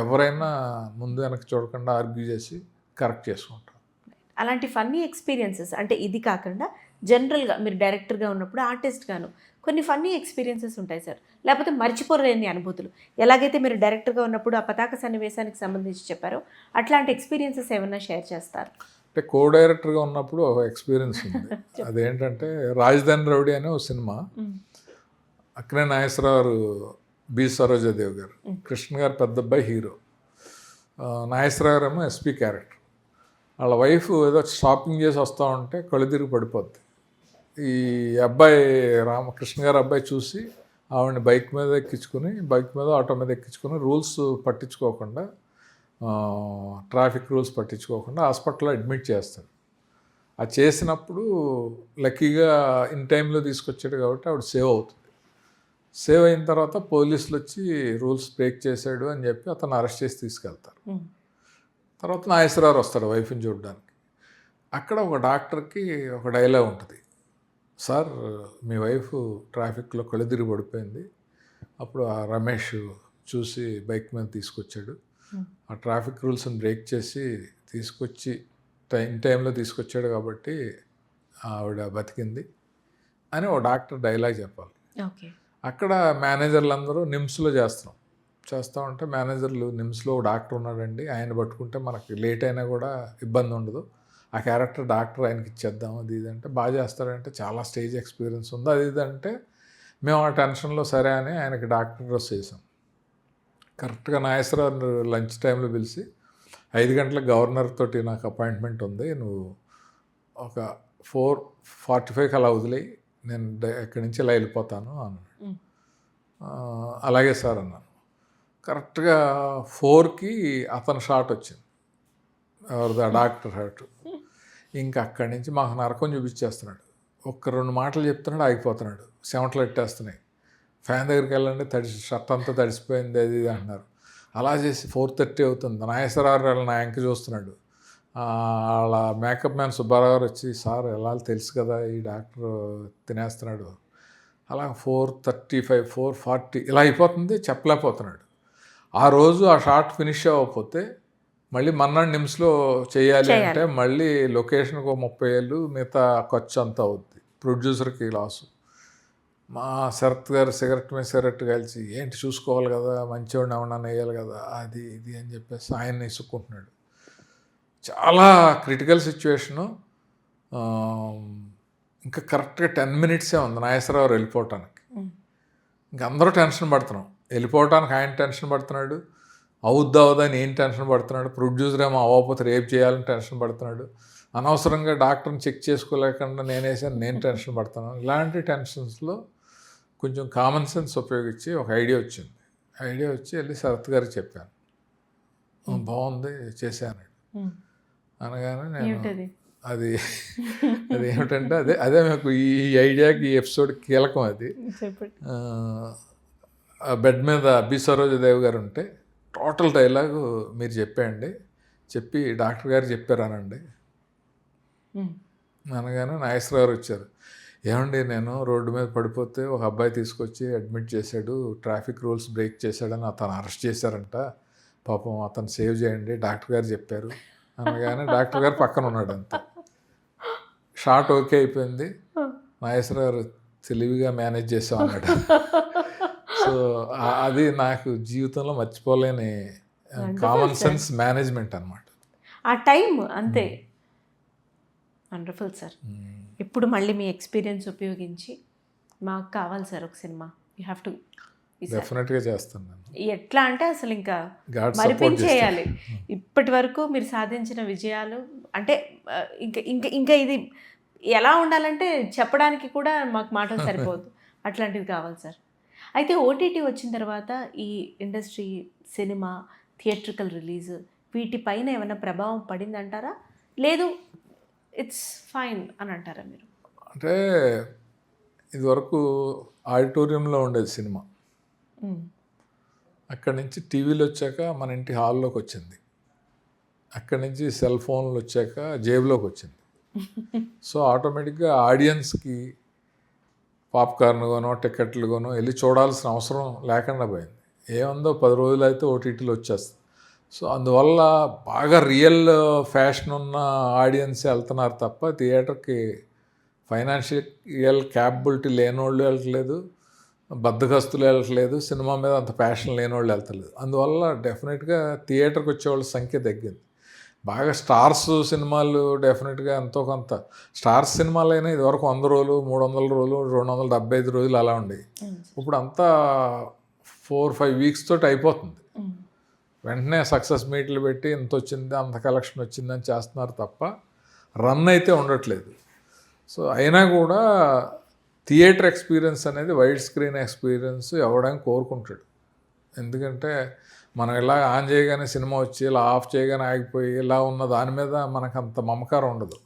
ఎవరైనా ముందు వెనక్కి చూడకుండా ఆర్గ్యూ చేసి కరెక్ట్ చేసుకుంటారు. అలాంటి ఫన్నీ ఎక్స్పీరియన్సెస్, అంటే ఇది కాకుండా జనరల్గా మీరు డైరెక్టర్గా ఉన్నప్పుడు ఆర్టిస్ట్గాను కొన్ని ఫన్నీ ఎక్స్పీరియన్సెస్ ఉంటాయి సార్, లేకపోతే మర్చిపోలేని అనుభూతులు. ఎలాగైతే మీరు డైరెక్టర్గా ఉన్నప్పుడు ఆ పతాక సన్నివేశానికి సంబంధించి చెప్పారో అట్లాంటి ఎక్స్పీరియన్సెస్ ఏమైనా షేర్ చేస్తారు? అంటే కో డైరెక్టర్గా ఉన్నప్పుడు ఒక ఎక్స్పీరియన్స్ ఉంది. అదేంటంటే రాజధాని రౌడీ అనే ఒక సినిమా, అక్కినేని నాగేశ్వరరావు, బి సరోజాదేవి గారు, కృష్ణ గారు పెద్ద అబ్బాయి హీరో, నాగేశ్వరరావు ఏమో ఎస్పీ క్యారెక్టర్. వాళ్ళ వైఫ్ ఏదో షాపింగ్ చేసి వస్తూ ఉంటే కళ్ళు తిరిగి పడిపోద్ది. ఈ అబ్బాయి రామకృష్ణ గారు అబ్బాయి చూసి ఆవిడని బైక్ మీద ఆటో మీద ఎక్కించుకొని రూల్స్ పట్టించుకోకుండా, ట్రాఫిక్ రూల్స్ పట్టించుకోకుండా హాస్పిటల్లో అడ్మిట్ చేస్తాడు. అది చేసినప్పుడు లక్కీగా ఇన్ టైంలో తీసుకొచ్చాడు కాబట్టి ఆవిడ సేవ్ అవుతుంది. సేవ్ అయిన తర్వాత పోలీసులు వచ్చి రూల్స్ బ్రేక్ చేశాడు అని చెప్పి అతను అరెస్ట్ చేసి తీసుకెళ్తారు. తర్వాత నాగేశ్వరరావు వస్తాడు వైఫ్ని చూడడానికి. అక్కడ ఒక డాక్టర్కి ఒక డైలాగ్ ఉంటుంది, సార్ మీ వైఫ్ ట్రాఫిక్లో కళ్ళు తిరిగి పడిపోయింది, అప్పుడు ఆ రమేష్ చూసి బైక్ మీద తీసుకొచ్చాడు, ఆ ట్రాఫిక్ రూల్స్ని బ్రేక్ చేసి తీసుకొచ్చి టైంలో తీసుకొచ్చాడు కాబట్టి ఆవిడ బతికింది అని ఓ డాక్టర్ డైలాగ్ చెప్పాలి. అక్కడ మేనేజర్లు అందరూ నిమ్స్లో చేస్తూ ఉంటే మేనేజర్లు, నిమ్స్లో డాక్టర్ ఉన్నాడండి, ఆయన పట్టుకుంటే మనకి లేట్ అయినా కూడా ఇబ్బంది ఉండదు, ఆ క్యారెక్టర్ డాక్టర్ ఆయనకి ఇచ్చేద్దాం అది ఇది అంటే, బాగా చేస్తాడంటే చాలా స్టేజ్ ఎక్స్పీరియన్స్ ఉంది అది ఇది అంటే, మేము ఆ టెన్షన్లో సరే అని ఆయనకి డాక్టర్ డ్రెస్ వేసాం. కరెక్ట్గా నాగేశ్వరరావు లంచ్ టైంలో పిలిచి 5 గంటలకు గవర్నర్ తోటి నాకు అపాయింట్మెంట్ ఉంది, నువ్వు ఒక 4:45కి అలా వదిలేయి, నేను ఇక్కడి నుంచి ఇలా వెళ్ళిపోతాను అన్నాడు. అలాగే సార్ అన్నాను. కరెక్ట్గా 4కి అతను షాట్ వచ్చింది, ఎవరిదా డాక్టర్ షాట్. ఇంకా అక్కడి నుంచి మాకు నరకం చూపించేస్తున్నాడు, 1-2 మాటలు చెప్తున్నాడు, ఆగిపోతున్నాడు, చెమటలు ఎట్టేస్తున్నాయి. ఫ్యాన్ దగ్గరికి వెళ్ళండి షర్ట్ అంతా తడిసిపోయింది అది ఇది అంటున్నారు. అలా చేసి 4:30 అవుతుంది. నాగేశ్వరరావు వాళ్ళ నా వెంక చూస్తున్నాడు. వాళ్ళ మేకప్ మ్యాన్ సుబ్బారావు గారు వచ్చి, సార్ ఎలా తెలుసు కదా ఈ డాక్టర్ తినేస్తున్నాడు. అలా 4:35, 4:40 ఇలా అయిపోతుంది, చెప్పలేకపోతున్నాడు. ఆ రోజు ఆ షార్ట్ ఫినిష్ అవ్వకపోతే మళ్ళీ మన్నాడు నిమ్స్లో చేయాలి అంటే మళ్ళీ లొకేషన్కి 30,000 మిగతా ఖర్చు అంతా అవుద్ది, ప్రొడ్యూసర్కి లాసు. మా శరత్ గారు సిగరెట్ మీద సిగరెట్ కలిసి, ఏంటి చూసుకోవాలి కదా, మంచివాడిని ఏమన్నా వేయాలి కదా, అది ఇది అని చెప్పేసి ఆయన్ని ఇసుక్కుంటున్నాడు. చాలా క్రిటికల్ సిచ్యువేషను. ఇంకా కరెక్ట్గా 10 మినిట్సే ఉంది నాగేశ్వరరావు వెళ్ళిపోవటానికి. ఇంకా అందరూ టెన్షన్ పడుతున్నాం. వెళ్ళిపోవటానికి ఆయన టెన్షన్ పడుతున్నాడు, అవుద్దా అని ఏం టెన్షన్ పడుతున్నాడు, ప్రొడ్యూసర్ ఏమో అవ్వకపోతే రేపు చేయాలని టెన్షన్ పడుతున్నాడు, అనవసరంగా డాక్టర్ని చెక్ చేసుకోలేకుండా నేను టెన్షన్ పడుతున్నాను. ఇలాంటి టెన్షన్స్లో కొంచెం కామన్ సెన్స్ ఉపయోగించి ఒక ఐడియా వచ్చి వెళ్ళి శరత్ గారికి చెప్పాను, బాగుంది చేశాను అనగానే నేను అది ఏమిటంటే అదే మీకు ఈ ఐడియాకి ఈ ఎపిసోడ్ కీలకం. అది బెడ్ మీద బి సరోజదేవి గారు ఉంటే టోటల్ డైలాగు మీరు చెప్పేయండి, చెప్పి డాక్టర్ గారు చెప్పారానండి అనగానే నాగేశ్వర గారు వచ్చారు. ఏమండి నేను రోడ్డు మీద పడిపోతే ఒక అబ్బాయి తీసుకొచ్చి అడ్మిట్ చేశాడు, ట్రాఫిక్ రూల్స్ బ్రేక్ చేశాడని అతను అరెస్ట్ చేశారంట, పాపం అతను సేవ్ చేయండి డాక్టర్ గారు చెప్పారు అనగానే డాక్టర్ గారు పక్కన ఉన్నాడు. అంతే, షార్ట్ ఓకే అయిపోయింది. నాగేశ్వర గారు తెలివిగా మేనేజ్ చేసాం అన్నాడు. సో అది నాకు జీవితంలో మర్చిపోలేని కామన్ సెన్స్ మేనేజ్మెంట్ అనమాట ఆ టైం. అంతే, వండర్ఫుల్ సార్. ఇప్పుడు మళ్ళీ మీ ఎక్స్పీరియన్స్ ఉపయోగించి మాకు కావాలి సార్ ఒక సినిమా, యూ హ్యావ్ టు. డెఫినెట్గా చేస్తాను నేను. ఎట్లా అంటే అసలు ఇంకా మరిపించేయాలి. ఇప్పటి వరకు మీరు సాధించిన విజయాలు అంటే ఇంకా ఇంకా ఇంకా ఇది ఎలా ఉండాలంటే చెప్పడానికి కూడా మాకు మాటలు సరిపోదు, అట్లాంటిది కావాలి సార్. అయితే ఓటీటీ వచ్చిన తర్వాత ఈ ఇండస్ట్రీ, సినిమా, థియేట్రికల్ రిలీజ్ వీటిపైన ఏమైనా ప్రభావం పడిందంటారా, లేదు ఇట్స్ ఫైన్ అని అంటారా మీరు? అంటే ఇదివరకు ఆడిటోరియంలో ఉండేది సినిమా, అక్కడి నుంచి టీవీలు వచ్చాక మన ఇంటి హాల్లోకి వచ్చింది, అక్కడి నుంచి సెల్ ఫోన్లు వచ్చాక జేబులోకి వచ్చింది. సో ఆటోమేటిక్గా ఆడియన్స్కి పాప్కార్న్ కొనో టికెట్లు కొనో వెళ్ళి చూడాల్సిన అవసరం లేకుండా పోయింది. ఏముందో 10 రోజులు అయితే ఓటీటీలో వచ్చేస్తుంది. సో అందువల్ల బాగా రియల్ ఫ్యాషన్ ఉన్న ఆడియన్స్ వెళ్తున్నారు తప్ప థియేటర్కి ఫైనాన్షియల్ క్యాపబిలిటీ లేనోళ్ళు వెళ్ళట్లేదు, బద్దకస్తులు వెళ్ళట్లేదు, సినిమా మీద అంత ప్యాషన్ లేనోళ్ళు వెళ్తలేదు. అందువల్ల డెఫినెట్గా థియేటర్కి వచ్చేవాళ్ళ సంఖ్య తగ్గింది. బాగా స్టార్స్ సినిమాలు డెఫినెట్గా ఎంతో కొంత, స్టార్స్ సినిమాలు అయినా ఇదివరకు 100 రోజులు, 300 రోజులు, 275 రోజులు అలా ఉండేవి. ఇప్పుడు అంతా 4-5 వీక్స్ తోటి అయిపోతుంది. వెంటనే సక్సెస్ మీట్లు పెట్టి ఇంత వచ్చింది, అంత కలెక్షన్ వచ్చిందని చేస్తున్నారు తప్ప రన్ అయితే ఉండట్లేదు. సో అయినా కూడా థియేటర్ ఎక్స్పీరియన్స్ అనేది, వైడ్ స్క్రీన్ ఎక్స్పీరియన్స్ ఎవడైనా కోరుకుంటాడు. ఎందుకంటే మనం ఇలా ఆన్ చేయగానే సినిమా వచ్చి ఇలా ఆఫ్ చేయగానే ఆగిపోయి ఇలా ఉన్న దాని మీద మనకు అంత మమకారం ఉండదు.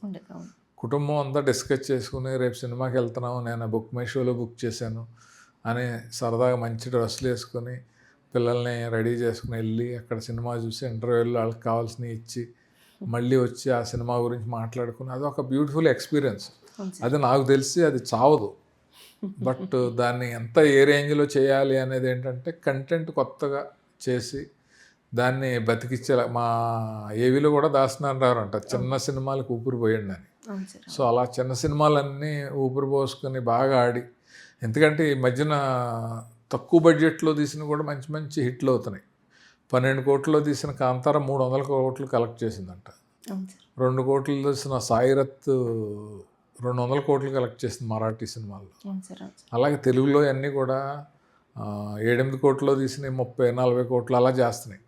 కుటుంబం అంతా డిస్కస్ చేసుకుని రేపు సినిమాకి వెళ్తున్నాము, నేను బుక్ మై షోలో బుక్ చేశాను అని సరదాగా మంచి డ్రెస్సులు వేసుకొని పిల్లల్ని రెడీ చేసుకుని వెళ్ళి అక్కడ సినిమా చూసి ఇంటర్వ్యూలో వాళ్ళకి కావాల్సినవి ఇచ్చి మళ్ళీ వచ్చి ఆ సినిమా గురించి మాట్లాడుకుని అదొక బ్యూటిఫుల్ ఎక్స్పీరియన్స్. అది నాకు తెలిసి అది చావదు. బట్ దాన్ని ఎంత ఏ రేంజ్లో చేయాలి అనేది ఏంటంటే కంటెంట్ కొత్తగా చేసి దాన్ని బతికిచ్చేలా. మా ఏవిలో కూడా దాసనారావు అంట చిన్న సినిమాలకు ఊపిరి పోయండి అని. సో అలా చిన్న సినిమాలన్నీ ఊపిరి పోసుకొని బాగా ఆడి, ఎందుకంటే ఈ మధ్యన తక్కువ బడ్జెట్లో తీసిన కూడా మంచి మంచి హిట్లు అవుతున్నాయి. 12 కోట్లలో తీసిన కాంతార 300 కోట్లు కలెక్ట్ చేసిందంట. 2 కోట్లు తీసిన సాయిరత్ 200 కోట్లు కలెక్ట్ చేసింది మరాఠీ సినిమాల్లో. అలాగే తెలుగులో అన్నీ కూడా 7-8 కోట్లో తీసినవి 30-40 కోట్లు అలా చేస్తున్నాయి.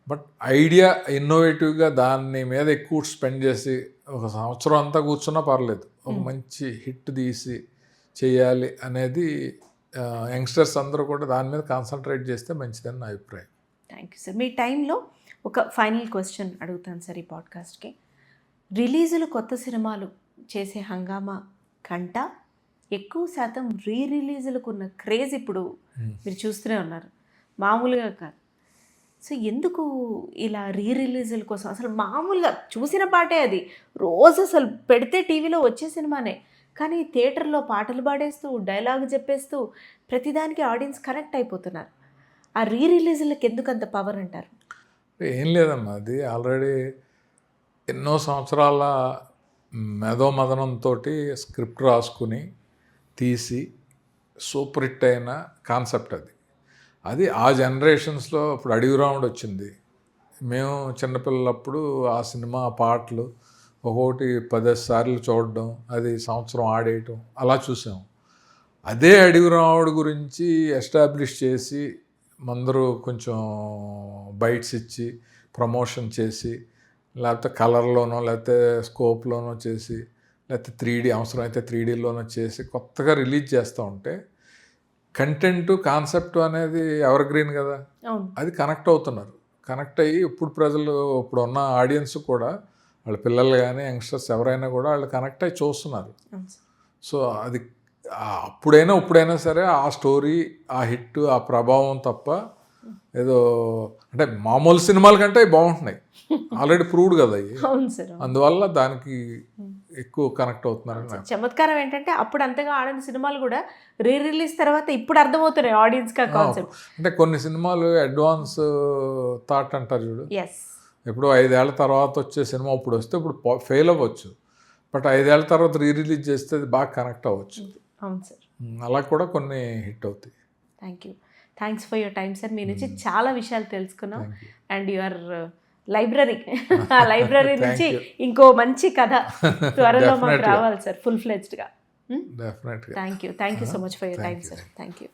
బట్ ఐడియా ఇన్నోవేటివ్గా దాని మీద ఎక్కువ స్పెండ్ చేసి ఒక సంవత్సరం అంతా కూర్చున్నా పర్లేదు, ఒక మంచి హిట్ తీసి చేయాలి అనేది యంగ్స్టర్స్ అందరూ కూడా దాని మీద కాన్సన్ట్రేట్ చేస్తే మంచిదని నా అభిప్రాయం. Thank you sir. మీ టైంలో ఒక ఫైనల్ క్వశ్చన్ అడుగుతాను సార్ ఈ పాడ్కాస్ట్కి. రిలీజులు కొత్త సినిమాలు చేసే హంగామా కంట ఎక్కువ శాతం రీ రిలీజులకు ఉన్న క్రేజ్ ఇప్పుడు మీరు చూస్తూనే ఉన్నారు, మామూలుగా కాదు. సో ఎందుకు ఇలా రీ రిలీజుల కోసం? అసలు మామూలుగా చూసిన పాటే అది రోజు అసలు పెడితే టీవీలో వచ్చే సినిమానే, కానీ థియేటర్లో పాటలు పాడేస్తూ డైలాగ్ చెప్పేస్తూ ప్రతిదానికి ఆడియన్స్ కనెక్ట్ అయిపోతున్నారు. ఆ రీ రిలీజులకు ఎందుకు అంత పవర్ అంటారు? ఏం లేదమ్మా, అది ఆల్రెడీ ఎన్నో సంవత్సరాల మేధోమదనంతో స్క్రిప్ట్ రాసుకుని తీసి సూపర్ హిట్ అయిన కాన్సెప్ట్ అది. అది ఆ జనరేషన్స్లో ఇప్పుడు అడవి రాముడు వచ్చింది, మేము చిన్నపిల్లలప్పుడు ఆ సినిమా పాటలు ఒక్కొక్కటి 10 సార్లు చూడడం, అది సంవత్సరం ఆడేయటం అలా చూసాం. అదే అడవి రాముడు గురించి ఎస్టాబ్లిష్ చేసి అందరూ కొంచెం బైట్స్ ఇచ్చి ప్రమోషన్ చేసి, లేకపోతే కలర్లోనో లేకపోతే స్కోప్లోనో చేసి, లేకపోతే 3D అవసరమైతే 3Dలోనో చేసి కొత్తగా రిలీజ్ చేస్తూ ఉంటే కంటెంట్ కాన్సెప్ట్ అనేది ఎవర్ గ్రీన్ కదా, అవును, అది కనెక్ట్ అవుతున్నారు. కనెక్ట్ అయ్యి ఇప్పుడు ప్రజలు, ఇప్పుడు ఉన్న ఆడియన్స్ కూడా, వాళ్ళ పిల్లలు కానీ యంగ్స్టర్స్ ఎవరైనా కూడా వాళ్ళు కనెక్ట్ అయ్యి చూస్తున్నారు. అవును సార్. సో అది అప్పుడైనా ఇప్పుడైనా సరే ఆ స్టోరీ, ఆ హిట్, ఆ ప్రభావం తప్ప ఏదో అంటే మామూలు సినిమాల కంటే బాగుంటున్నాయి, ఆల్రెడీ ప్రూవ్డ్ కదా అవి. అవును సార్. అందువల్ల దానికి ఎక్కువ కనెక్ట్ అవుతున్నారు. చమత్కారం ఏంటంటే అప్పుడు అంతగా ఆడిన సినిమాలు కూడా రీ రిలీజ్ తర్వాత ఇప్పుడు అర్థమవుతున్నాయి ఆడియన్స్కి ఆ కాన్సెప్ట్. అంటే కొన్ని సినిమాలు అడ్వాన్స్ థాట్ అంటారు చూడు, ఎస్, ఇప్పుడు 5 ఏళ్ల తర్వాత వచ్చే సినిమా ఇప్పుడు వస్తే ఇప్పుడు ఫెయిల్ అవ్వచ్చు, బట్ 5 ఏళ్ల తర్వాత రీ రిలీజ్ చేస్తే అది బాగా కనెక్ట్ అవ్వచ్చు. అవును సార్. అలా కూడా కొన్ని హిట్ అవుతాయి. Thanks for your time sir. మీ నుంచి చాలా విషయాలు తెలుసుకున్నాం. అండ్ యువర్ లైబ్రరీ, ఆ లైబ్రరీ నుంచి ఇంకో మంచి కథ త్వరలో మాకు రావాలి సార్, ఫుల్ ఫ్లెడ్జ్డ్గా. డెఫినెట్గా. Thank you so much for your time sir. Thank you.